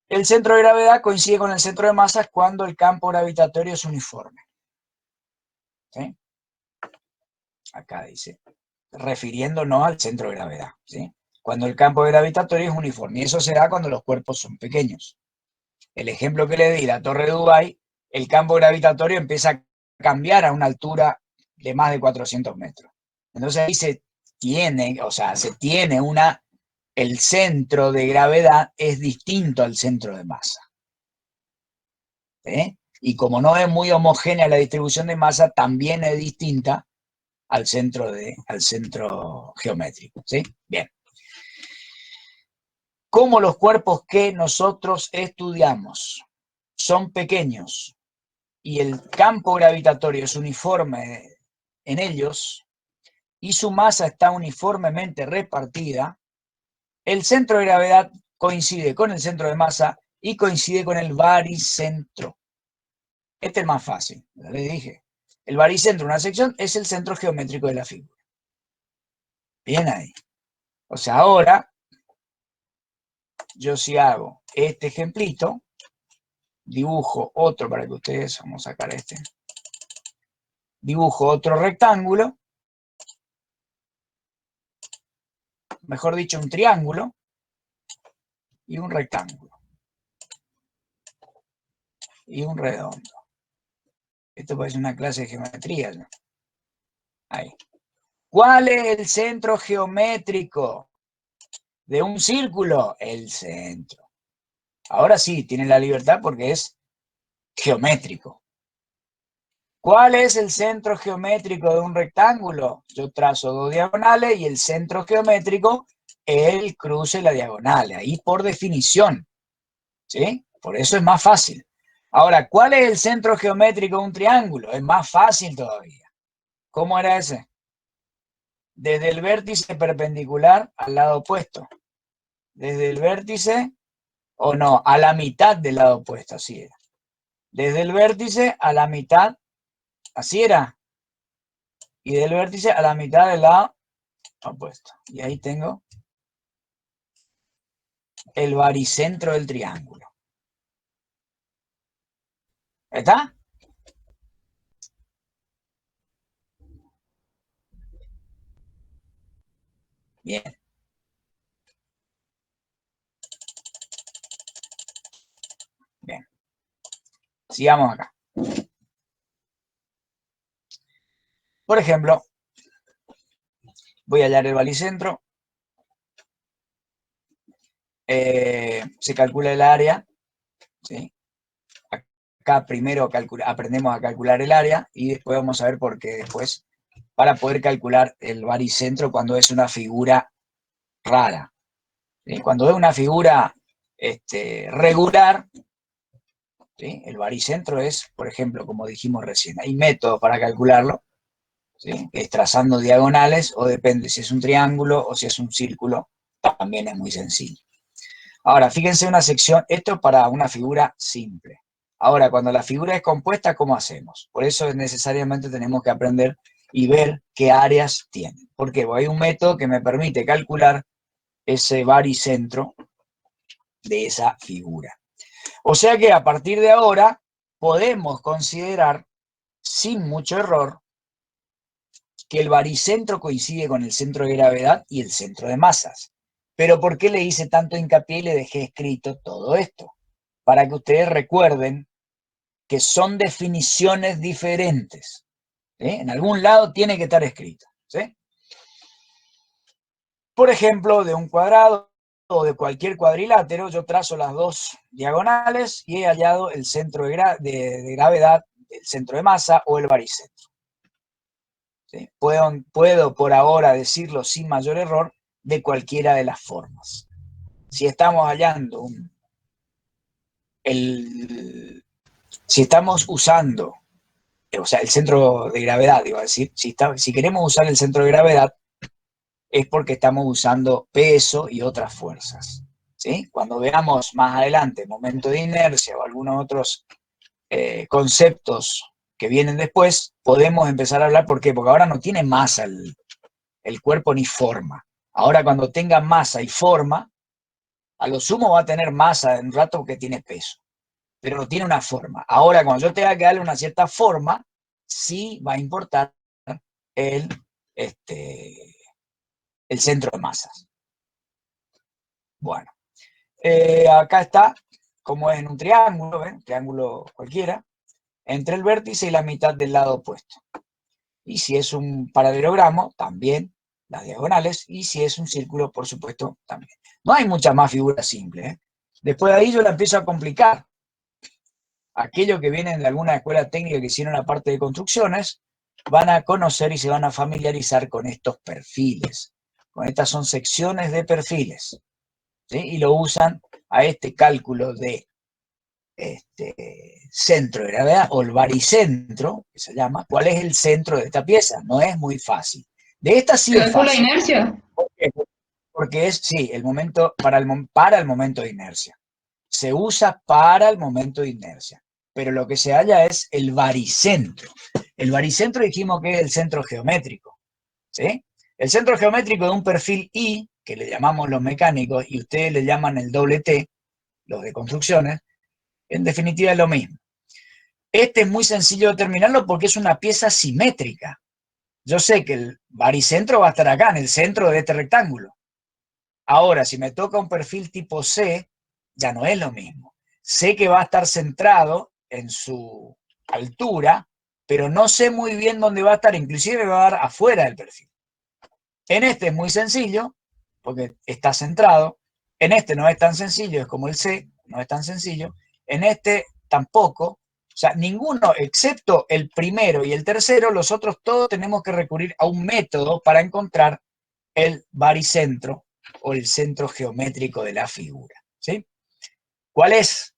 El centro de gravedad coincide con el centro de masas cuando el campo gravitatorio es uniforme. ¿Sí? Acá dice, refiriéndonos al centro de gravedad. ¿Sí? Cuando el campo gravitatorio es uniforme. Y eso se da cuando los cuerpos son pequeños. El ejemplo que le di, la Torre de Dubái, el campo gravitatorio empieza a cambiar a una altura de más de 400 metros. Entonces ahí se tiene el centro de gravedad es distinto al centro de masa. ¿Sí? Y como no es muy homogénea la distribución de masa, también es distinta al centro geométrico. ¿Sí? Bien. Como los cuerpos que nosotros estudiamos son pequeños y el campo gravitatorio es uniforme en ellos y su masa está uniformemente repartida, el centro de gravedad coincide con el centro de masa y coincide con el baricentro. Este es el más fácil, ya les dije. El baricentro de una sección es el centro geométrico de la figura. Bien ahí. O sea, ahora, yo si hago este ejemplito, dibujo otro para que ustedes, vamos a sacar este, dibujo otro rectángulo, mejor dicho, un triángulo y un rectángulo y un redondo. Esto parece una clase de geometría, ¿no? Ahí. ¿Cuál es el centro geométrico de un círculo? El centro. Ahora sí, tienen la libertad porque es geométrico. ¿Cuál es el centro geométrico de un rectángulo? Yo trazo dos diagonales y el centro geométrico es el cruce de la diagonal. Ahí por definición. ¿Sí? Por eso es más fácil. Ahora, ¿cuál es el centro geométrico de un triángulo? Es más fácil todavía. ¿Cómo era ese? Desde el vértice perpendicular al lado opuesto. Desde el vértice, o no, a la mitad del lado opuesto, así era. Desde el vértice a la mitad, así era. Y del vértice a la mitad del lado opuesto. Y ahí tengo el baricentro del triángulo. ¿Está? Bien. Bien. Sigamos acá. Por ejemplo, voy a hallar el baricentro. Se calcula el área. ¿Sí? Acá primero aprendemos a calcular el área y después vamos a ver por qué después, para poder calcular el baricentro cuando es una figura rara. ¿Sí? Cuando es una figura regular, ¿sí? El baricentro es, por ejemplo, como dijimos recién, hay métodos para calcularlo, ¿sí? Es trazando diagonales, o depende si es un triángulo o si es un círculo, también es muy sencillo. Ahora, fíjense una sección, esto es para una figura simple. Ahora, cuando la figura es compuesta, ¿cómo hacemos? Por eso necesariamente tenemos que aprender y ver qué áreas tienen. ¿Por qué? Porque hay un método que me permite calcular ese baricentro de esa figura. O sea que a partir de ahora podemos considerar, sin mucho error, que el baricentro coincide con el centro de gravedad y el centro de masas. Pero ¿por qué le hice tanto hincapié y le dejé escrito todo esto? Para que ustedes recuerden que son definiciones diferentes. ¿Sí? En algún lado tiene que estar escrito. ¿Sí? Por ejemplo, de un cuadrado o de cualquier cuadrilátero, yo trazo las dos diagonales y he hallado el centro de gravedad, el centro de masa o el baricentro. ¿Sí? Puedo por ahora decirlo sin mayor error de cualquiera de las formas. Si estamos hallando si estamos usando, o sea, el centro de gravedad, iba a decir, si queremos usar el centro de gravedad, es porque estamos usando peso y otras fuerzas. ¿Sí? Cuando veamos más adelante momento de inercia o algunos otros conceptos que vienen después, podemos empezar a hablar. ¿Por qué? Porque ahora no tiene masa el cuerpo ni forma. Ahora cuando tenga masa y forma, A lo sumo va a tener masa en un rato porque tiene peso, pero no tiene una forma. Ahora, cuando yo tenga que darle una cierta forma, sí va a importar el, el centro de masas. Bueno, acá está, como es en un triángulo, ¿ven? Triángulo cualquiera, entre el vértice y la mitad del lado opuesto. Y si es un paralelogramo, también las diagonales, y si es un círculo, por supuesto, también. No hay muchas más figuras simples, ¿eh? Después de ahí yo la empiezo a complicar. Aquellos que vienen de alguna escuela técnica que hicieron la parte de construcciones, van a conocer y se van a familiarizar con estos perfiles. Con estas son secciones de perfiles, ¿sí? Y lo usan a este cálculo de centro de gravedad, o el baricentro, que se llama. ¿Cuál es el centro de esta pieza? No es muy fácil. De esta sí es Por la fácil. inercia. ¿Por qué? Porque es, sí, el momento, para el momento de inercia. Se usa para el momento de inercia. Pero lo que se halla es el baricentro. El baricentro dijimos que es el centro geométrico, ¿sí? El centro geométrico de un perfil I, que le llamamos los mecánicos, y ustedes le llaman el doble T, los de construcciones, en definitiva es lo mismo. Este es muy sencillo determinarlo porque es una pieza simétrica. Yo sé que el baricentro va a estar acá, en el centro de este rectángulo. Ahora, si me toca un perfil tipo C, ya no es lo mismo. Sé que va a estar centrado en su altura, pero no sé muy bien dónde va a estar, inclusive va a estar afuera del perfil. En este es muy sencillo, porque está centrado. En este no es tan sencillo, es como el C, no es tan sencillo. En este tampoco. O sea, ninguno, excepto el primero y el tercero, los otros todos tenemos que recurrir a un método para encontrar el baricentro o el centro geométrico de la figura, ¿sí? ¿Cuál es?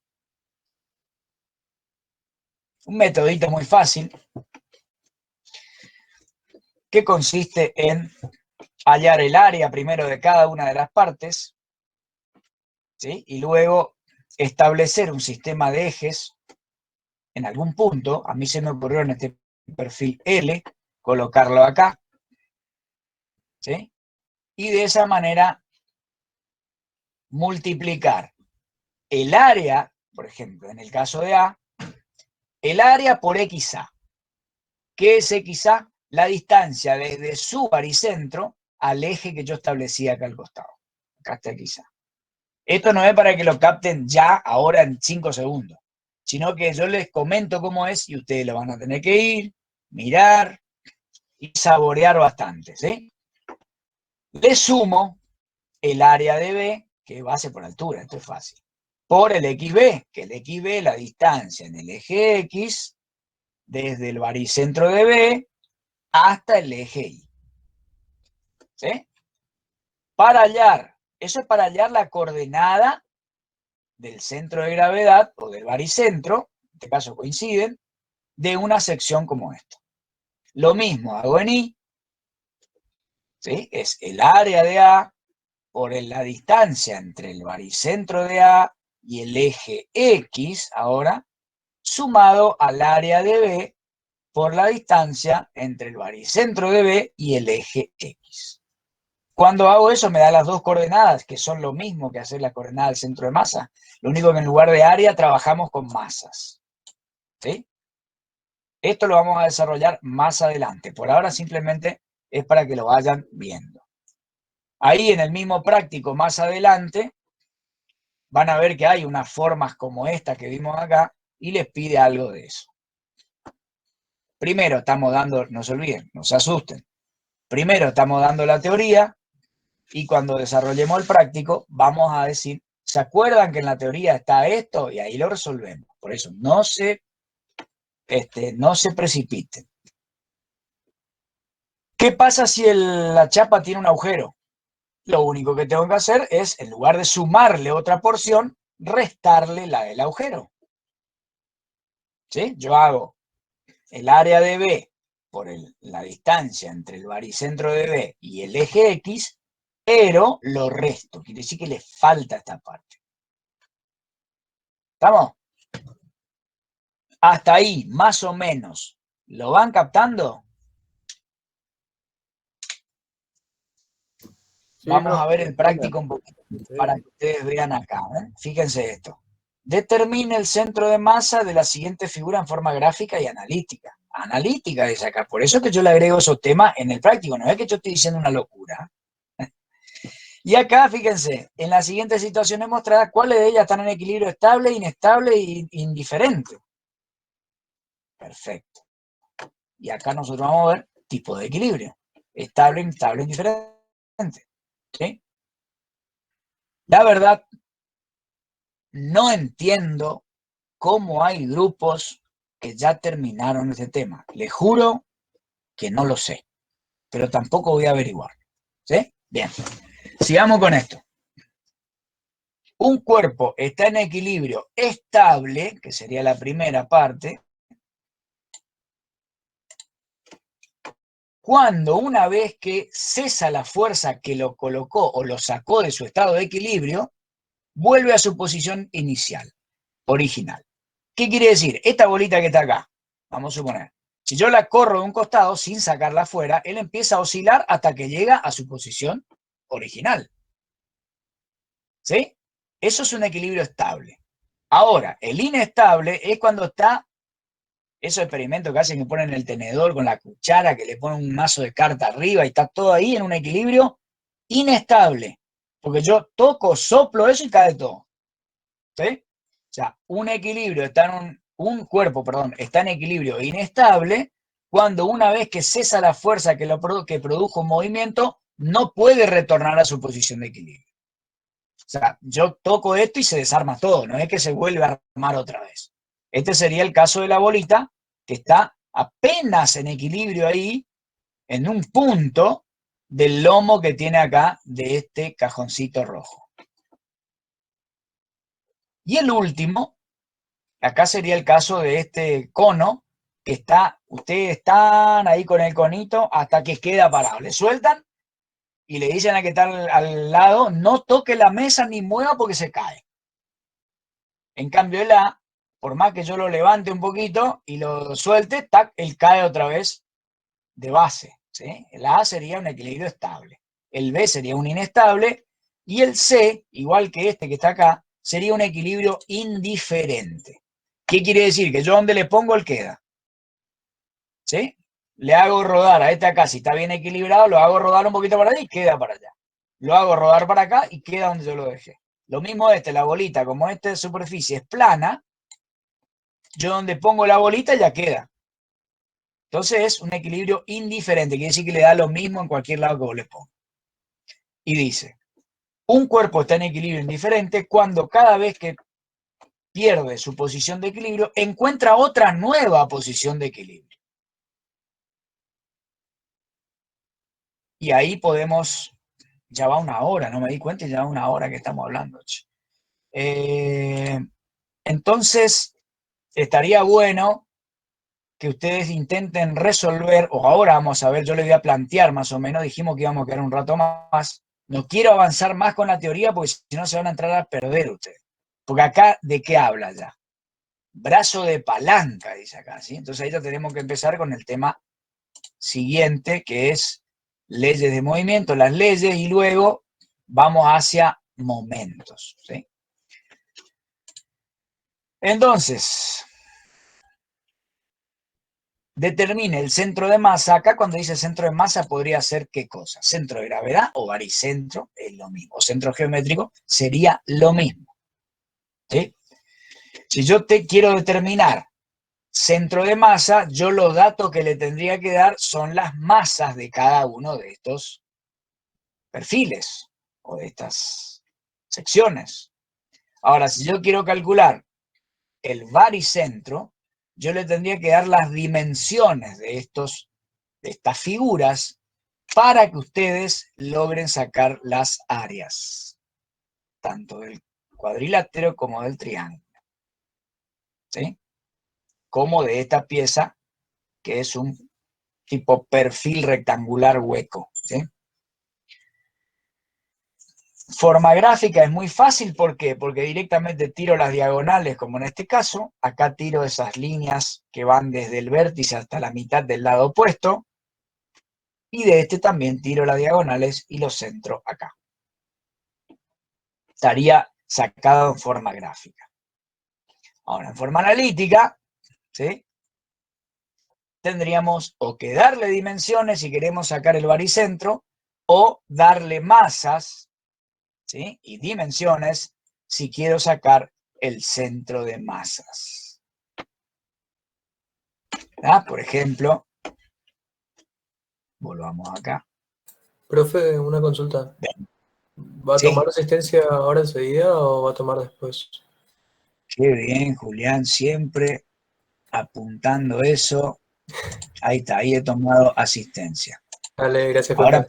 Un metodito muy fácil que consiste en hallar el área primero de cada una de las partes, ¿sí? Y luego establecer un sistema de ejes en algún punto. A mí se me ocurrió en este perfil L colocarlo acá, ¿sí? Y de esa manera multiplicar el área, por ejemplo, en el caso de A, el área por XA. ¿Qué es XA? La distancia desde su baricentro al eje que yo establecí acá al costado. Acá está XA. Esto no es para que lo capten ya, ahora en 5 segundos, sino que yo les comento cómo es y ustedes lo van a tener que ir, mirar y saborear bastante, ¿sí? Le sumo el área de B, que es base por altura, esto es fácil, por el XB, que el XB es la distancia en el eje X, desde el baricentro de B hasta el eje Y. ¿Sí? Para hallar, eso es para hallar la coordenada del centro de gravedad o del baricentro, en este caso coinciden, de una sección como esta. Lo mismo hago en Y, ¿sí? Es el área de A por la distancia entre el baricentro de A y el eje X, ahora, sumado al área de B por la distancia entre el baricentro de B y el eje X. Cuando hago eso me da las dos coordenadas, que son lo mismo que hacer la coordenada del centro de masa. Lo único que en lugar de área trabajamos con masas, ¿sí? Esto lo vamos a desarrollar más adelante. Por ahora simplemente es para que lo vayan viendo. Ahí en el mismo práctico más adelante van a ver que hay unas formas como esta que vimos acá y les pide algo de eso. Primero estamos dando, no se olviden, no se asusten. Primero estamos dando la teoría y cuando desarrollemos el práctico vamos a decir, ¿se acuerdan que en la teoría está esto? Y ahí lo resolvemos. Por eso no se precipiten. ¿Qué pasa si la chapa tiene un agujero? Lo único que tengo que hacer es, en lugar de sumarle otra porción, restarle la del agujero. ¿Sí? Yo hago el área de B por la distancia entre el baricentro de B y el eje X, pero lo resto. Quiere decir que le falta esta parte. ¿Estamos? Hasta ahí, más o menos. ¿Lo van captando? Sí, Vamos a profe, ver se el entiende. práctico un poquito Sí. para que ustedes vean acá. Fíjense esto. Determine el centro de masa de la siguiente figura en forma gráfica y analítica. Analítica dice acá. Por eso que yo le agrego esos temas en el práctico. No es que yo estoy diciendo una locura. Y acá, fíjense, en las siguientes situaciones mostradas, cuáles de ellas están en equilibrio estable, inestable e indiferente. Perfecto. Y acá nosotros vamos a ver tipo de equilibrio. Estable, inestable, indiferente. ¿Sí? La verdad, no entiendo cómo hay grupos que ya terminaron este tema. Les juro que no lo sé, pero tampoco voy a averiguar. ¿Sí? Bien. Sigamos con esto. Un cuerpo está en equilibrio estable, que sería la primera parte, cuando una vez que cesa la fuerza que lo colocó o lo sacó de su estado de equilibrio, vuelve a su posición inicial, original. ¿Qué quiere decir? Esta bolita que está acá, vamos a suponer, si yo la corro de un costado sin sacarla afuera, él empieza a oscilar hasta que llega a su posición original. ¿Sí? Eso es un equilibrio estable. Ahora, el inestable es cuando está, esos experimentos que hacen que ponen el tenedor con la cuchara, que le ponen un mazo de carta arriba y está todo ahí en un equilibrio inestable. Porque yo toco, soplo eso y cae todo. ¿Sí? O sea, un equilibrio está en un cuerpo, perdón, está en equilibrio inestable cuando una vez que cesa la fuerza que produjo un movimiento, no puede retornar a su posición de equilibrio. O sea, yo toco esto y se desarma todo, no es que se vuelve a armar otra vez. Este sería el caso de la bolita, que está apenas en equilibrio ahí, en un punto del lomo que tiene acá de este cajoncito rojo. Y el último, acá sería el caso de este cono, que está, ustedes están ahí con el conito hasta que queda parado. Le sueltan y le dicen a que está al lado, no toque la mesa ni mueva porque se cae. En cambio el A, por más que yo lo levante un poquito y lo suelte, tac, él cae otra vez de base. ¿Sí? El A sería un equilibrio estable. El B sería un inestable. Y el C, igual que este que está acá, sería un equilibrio indiferente. ¿Qué quiere decir? Que yo donde le pongo, él queda. ¿Sí? Le hago rodar a este acá, si está bien equilibrado, lo hago rodar un poquito para allá y queda para allá. Lo hago rodar para acá y queda donde yo lo dejé. Lo mismo este, la bolita, como esta superficie es plana, yo donde pongo la bolita ya queda. Entonces es un equilibrio indiferente, quiere decir que le da lo mismo en cualquier lado que vos le pongas. Y dice, un cuerpo está en equilibrio indiferente cuando cada vez que pierde su posición de equilibrio, encuentra otra nueva posición de equilibrio. Y ahí podemos, ya va una hora, no me di cuenta, ya va una hora que estamos hablando. Entonces, estaría bueno que ustedes intenten resolver, o ahora vamos a ver, yo les voy a plantear más o menos, dijimos que íbamos a quedar un rato más, no quiero avanzar más con la teoría porque si no se van a entrar a perder ustedes. Porque acá, ¿de qué habla ya? Brazo de palanca, dice acá, ¿sí? Entonces ahí ya tenemos que empezar con el tema siguiente, que es leyes de movimiento, las leyes, y luego vamos hacia momentos, ¿sí? Entonces, determine el centro de masa. Acá cuando dice centro de masa podría ser ¿qué cosa? Centro de gravedad o baricentro es lo mismo. O centro geométrico sería lo mismo. ¿Sí? Si yo te quiero determinar centro de masa, yo los datos que le tendría que dar son las masas de cada uno de estos perfiles o de estas secciones. Ahora, si yo quiero calcular el baricentro, yo le tendría que dar las dimensiones de estas figuras para que ustedes logren sacar las áreas, tanto del cuadrilátero como del triángulo, ¿sí? Como de esta pieza, que es un tipo perfil rectangular hueco, ¿sí? Forma gráfica es muy fácil, ¿por qué? Porque directamente tiro las diagonales, como en este caso, acá tiro esas líneas que van desde el vértice hasta la mitad del lado opuesto, y de este también tiro las diagonales y los centro acá. Estaría sacado en forma gráfica. Ahora, en forma analítica, ¿sí? Tendríamos o que darle dimensiones si queremos sacar el baricentro, o darle masas, ¿sí? Y dimensiones si quiero sacar el centro de masas. ¿Ah? Por ejemplo, volvamos acá. Profe, una consulta. ¿Va a Sí, tomar asistencia ahora enseguida o va a tomar después? qué bien, Julián, siempre apuntando eso. Ahí está, ahí he tomado asistencia. Dale, gracias, Ahora profe.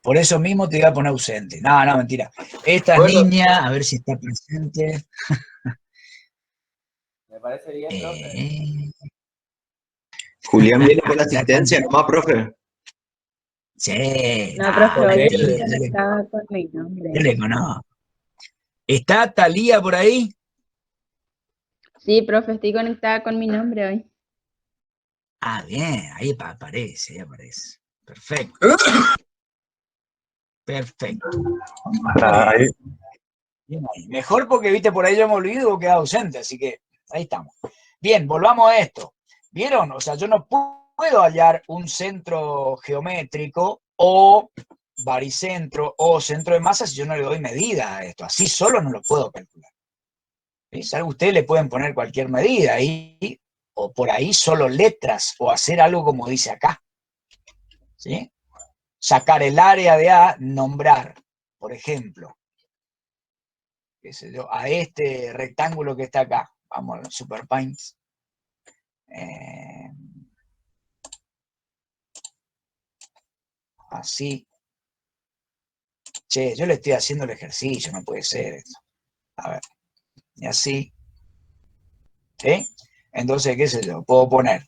por eso mismo te voy a poner ausente. No, no, mentira. Esta Bueno, niña, a ver si está presente. me parece bien, profe. Julián viene con Ya asistencia, está. nomás, profe. Sí, No, no, profe, hoy tranquila, estoy yo conectada con mi nombre. le conozco. ¿Está Talía por ahí? Sí, profe, estoy conectada con mi nombre hoy. Ah, bien, ahí aparece, ahí aparece. Perfecto. Perfecto. Muy bien. Bien ahí. Mejor porque, viste, por ahí yo me olvido o queda ausente, así que ahí estamos. Bien, volvamos a esto. ¿Vieron? O sea, yo no puedo hallar un centro geométrico o baricentro o centro de masa si yo no le doy medida a esto. Así solo no lo puedo calcular. ¿Sí? Ustedes le pueden poner cualquier medida ahí, o por ahí solo letras, o hacer algo como dice acá. ¿Sí? Sacar el área de A, nombrar, por ejemplo, qué sé yo, a este rectángulo que está acá. Vamos a los SuperPaints. Así. Che, yo le estoy haciendo el ejercicio, no puede ser esto. A ver, y así. ¿Sí? Entonces, qué sé yo, puedo poner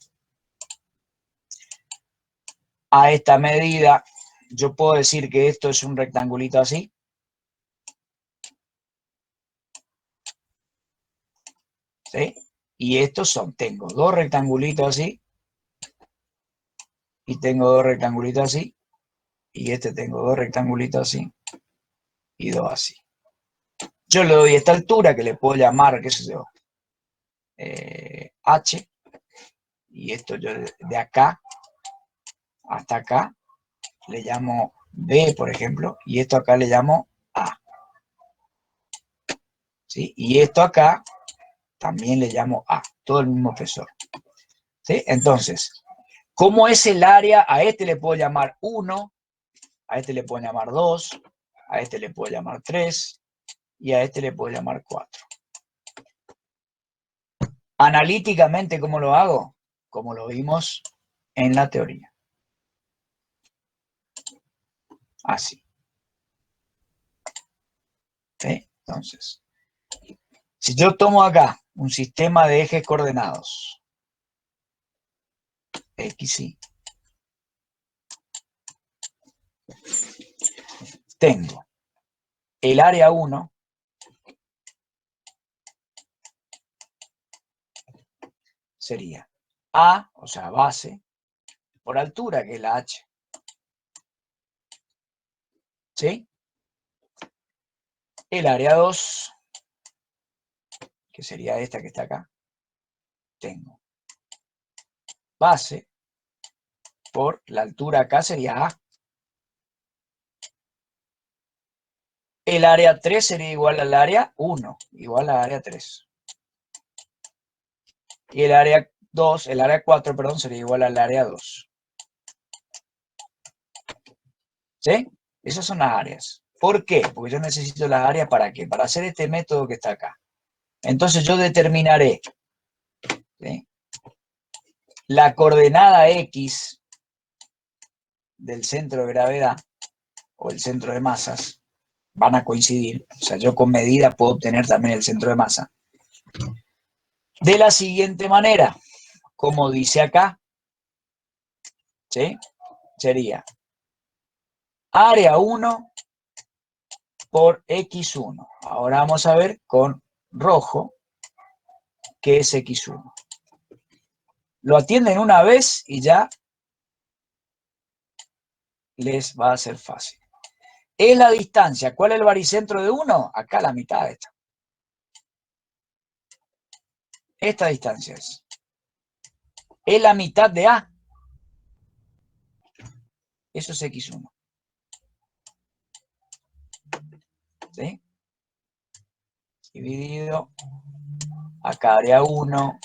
a esta medida, yo puedo decir que esto es un rectangulito así. ¿Sí? Y estos son, tengo dos rectangulitos así, y tengo dos rectangulitos así, y este tengo dos rectangulitos así, y dos así. Yo le doy esta altura que le puedo llamar, qué sé yo, H, y esto yo de acá hasta acá le llamo B, por ejemplo, y esto acá le llamo A. ¿Sí? Y esto acá también le llamo A, todo el mismo espesor. ¿Sí? Entonces, ¿cómo es el área? A este le puedo llamar 1, a este le puedo llamar 2, a este le puedo llamar 3 y a este le puedo llamar 4. Analíticamente, ¿cómo lo hago? Como lo vimos en la teoría. Así. ¿Sí? Entonces, si yo tomo acá un sistema de ejes coordenados, X, Y, tengo el área 1, sería A, o sea, base, por altura, que es la H. ¿Sí? El área 2, que sería esta que está acá, tengo base por la altura acá sería A. El área 3 sería igual al área 1, igual al área 3. Y el área 2, el área 4, perdón, sería igual al área 2. ¿Sí? Esas son las áreas. ¿Por qué? Porque yo necesito las áreas ¿para qué? Para hacer este método que está acá. Entonces yo determinaré, ¿sí?, la coordenada X del centro de gravedad o el centro de masas, van a coincidir. O sea, yo con medida puedo obtener también el centro de masa. De la siguiente manera, como dice acá, ¿sí? Sería área 1 por X1. Ahora vamos a ver con rojo qué es X1. Lo atienden una vez y ya les va a ser fácil. Es la distancia. ¿Cuál es el baricentro de 1? Acá la mitad de esta. Esta distancia es. Es la mitad de A. Eso es X1. ¿Sí? Dividido. Acá área 1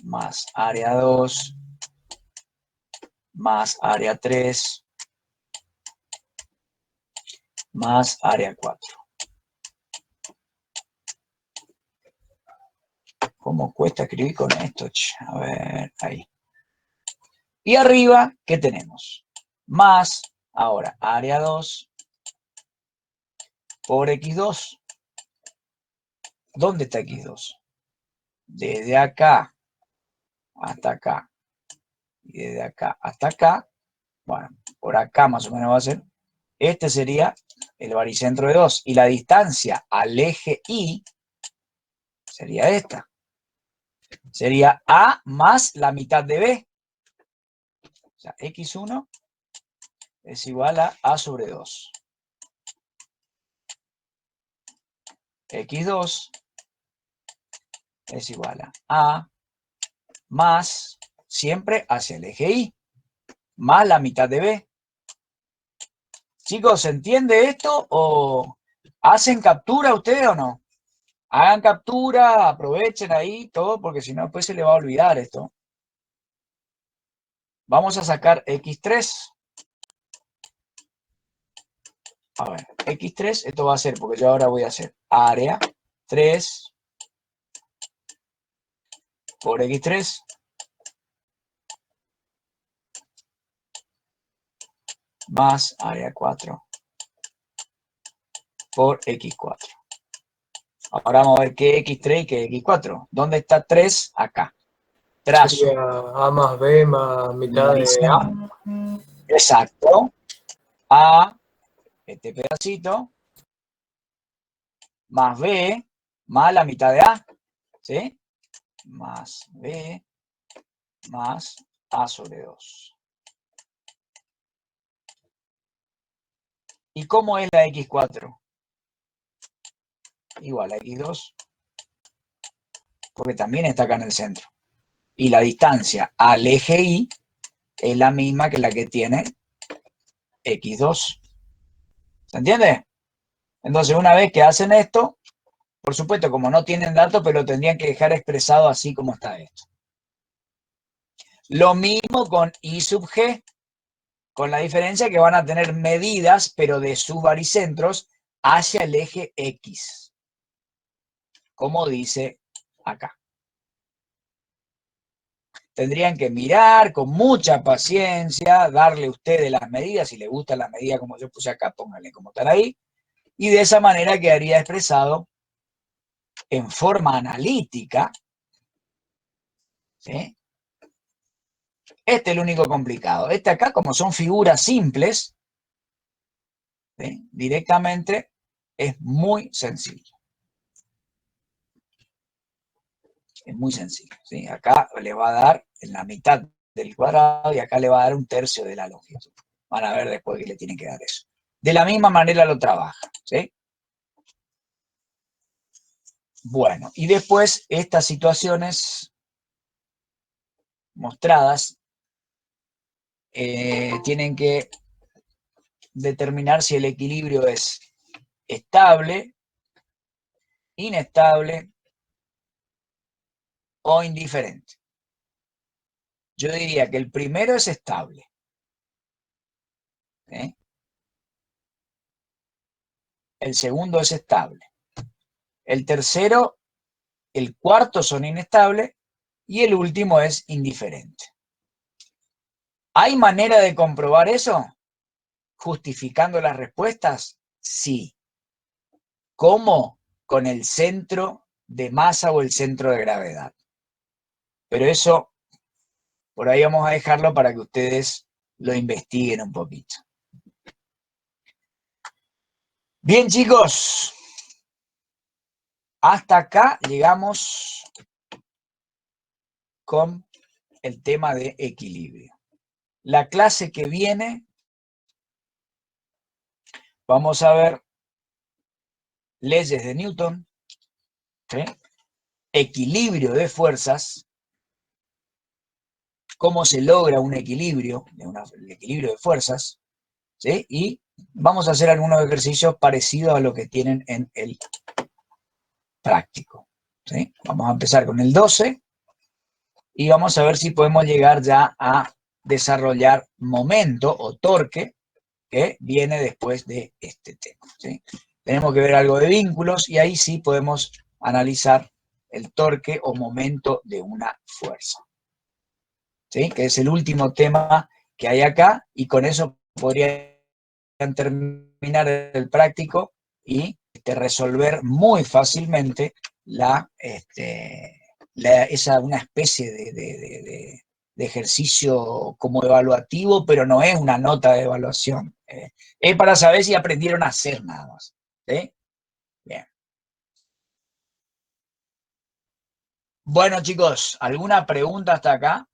más área 2 más área 3 más área 4. ¿Cómo cuesta escribir con esto? A ver, ahí. Y arriba, ¿qué tenemos? Más, ahora, área 2 por X2. ¿Dónde está X2? Desde acá hasta acá. Y desde acá hasta acá. Bueno, por acá más o menos va a ser. Este sería el baricentro de 2. Y la distancia al eje Y sería esta. Sería A más la mitad de B. O sea, X1 es igual a A sobre 2. X2 es igual a A más, siempre hacia el eje Y, más la mitad de B. Chicos, ¿se entiende esto o hacen captura ustedes o no? Hagan captura, aprovechen ahí todo, porque si no después se le va a olvidar esto. Vamos a sacar X3. A ver, X3, esto va a ser, porque yo ahora voy a hacer área 3 por X3 más área 4 por X4. Ahora vamos a ver qué X3 y qué X4. ¿Dónde está 3? Acá. Trazo. Sería A más B más mitad de A. Exacto. A, este pedacito, más B, más la mitad de A. ¿Sí? Más B, más A sobre 2. ¿Y cómo es la X4? Igual a X2. Porque también está acá en el centro. Y la distancia al eje Y es la misma que la que tiene X2. ¿Se entiende? Entonces, una vez que hacen esto, por supuesto, como no tienen datos, pero lo tendrían que dejar expresado así como está esto. Lo mismo con I sub G, con la diferencia que van a tener medidas, pero de sus baricentros hacia el eje X, como dice acá. Tendrían que mirar con mucha paciencia, darle a ustedes las medidas, si les gustan las medidas como yo puse acá, pónganle como están ahí, y de esa manera quedaría expresado en forma analítica, ¿sí? Este es el único complicado. Este acá, como son figuras simples, ¿sí? Directamente es muy sencillo. Es muy sencillo, ¿sí? Acá le va a dar en la mitad del cuadrado y acá le va a dar 1/3 de la longitud. Van a ver después que le tienen que dar eso. De la misma manera lo trabaja, ¿sí? Bueno, y después estas situaciones mostradas tienen que determinar si el equilibrio es estable, inestable o indiferente. Yo diría que el primero es estable. ¿Sí? El segundo es estable. El tercero, el cuarto son inestables y el último es indiferente. ¿Hay manera de comprobar eso? ¿Justificando las respuestas? Sí. ¿Cómo? Con el centro de masa o el centro de gravedad. Pero eso, por ahí vamos a dejarlo para que ustedes lo investiguen un poquito. Bien, chicos. Hasta acá llegamos con el tema de equilibrio. La clase que viene vamos a ver leyes de Newton, ¿sí? Equilibrio de fuerzas, cómo se logra un equilibrio, el equilibrio de fuerzas, ¿sí? Y vamos a hacer algunos ejercicios parecidos a lo que tienen en el práctico, ¿sí? Vamos a empezar con el 12 y vamos a ver si podemos llegar ya a desarrollar momento o torque que viene después de este tema, ¿sí? Tenemos que ver algo de vínculos y ahí sí podemos analizar el torque o momento de una fuerza, ¿sí? Que es el último tema que hay acá y con eso podrían terminar el práctico y resolver muy fácilmente una especie de ejercicio como evaluativo, pero no es una nota de evaluación. Es para saber si aprendieron a hacer nada más, ¿sí? Bien. Bueno, chicos, ¿alguna pregunta hasta acá?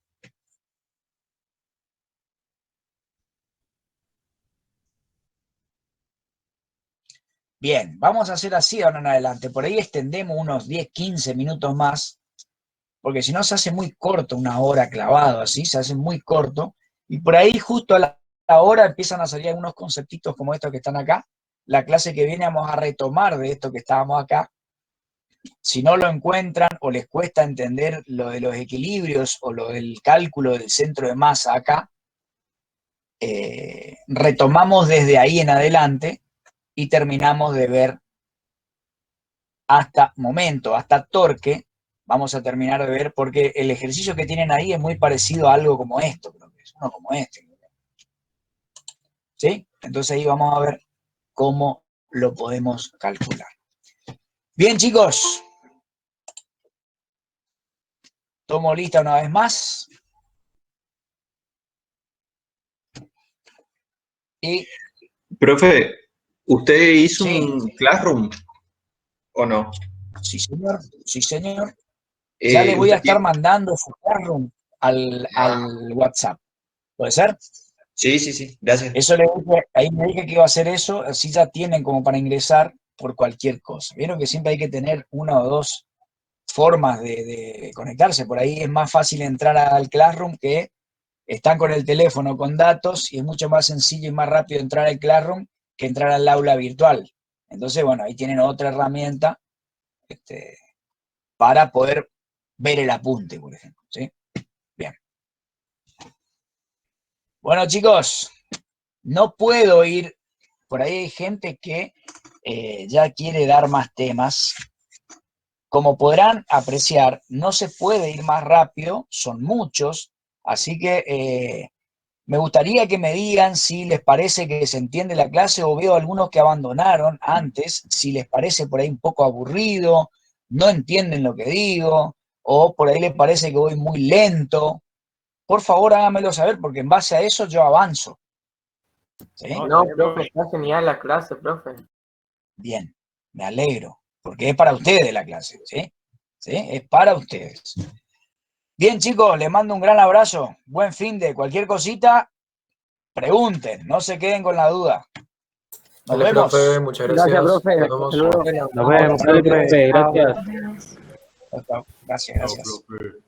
Bien, vamos a hacer así ahora en adelante. Por ahí extendemos unos 10, 15 minutos más, porque si no se hace muy corto, una hora clavado así, se hace muy corto. Y por ahí justo a la hora empiezan a salir algunos conceptitos como estos que están acá. La clase que viene vamos a retomar de esto que estábamos acá. Si no lo encuentran o les cuesta entender lo de los equilibrios o lo del cálculo del centro de masa acá, retomamos desde ahí en adelante y terminamos de ver hasta momento, hasta torque, vamos a terminar de ver, porque el ejercicio que tienen ahí es muy parecido a algo como esto, creo que es uno como este. ¿Sí? Entonces ahí vamos a ver cómo lo podemos calcular. Bien, chicos. Tomo lista una vez más. Y... Profe, ¿usted hizo sí. un Classroom o no? Sí, señor. Sí, señor. Ya le voy a estar mandando su Classroom al WhatsApp. ¿Puede ser? Sí, sí, sí. Gracias. Eso ahí me dije que iba a hacer eso, así ya tienen como para ingresar por cualquier cosa. Vieron que siempre hay que tener una o dos formas de conectarse. Por ahí es más fácil entrar al Classroom que están con el teléfono con datos y es mucho más sencillo y más rápido entrar al Classroom que entrar al aula virtual. Entonces, bueno, ahí tienen otra herramienta para poder ver el apunte, por ejemplo, ¿sí? Bien. Bueno, chicos, no puedo ir, por ahí hay gente que ya quiere dar más temas. Como podrán apreciar, no se puede ir más rápido, son muchos, así que me gustaría que me digan si les parece que se entiende la clase o veo algunos que abandonaron antes, si les parece por ahí un poco aburrido, no entienden lo que digo, o por ahí les parece que voy muy lento. Por favor, háganmelo saber, porque en base a eso yo avanzo. ¿Sí? No, profe, está genial la clase, profe. Bien, me alegro, porque es para ustedes la clase, ¿sí? ¿Sí? Es para ustedes. Bien, chicos, les mando un gran abrazo. Buen fin de cualquier cosita. Pregunten, no se queden con la duda. Nos vemos. Profe, muchas gracias. Gracias, profe. Nos vemos. Nos vemos, profe. Gracias. Gracias.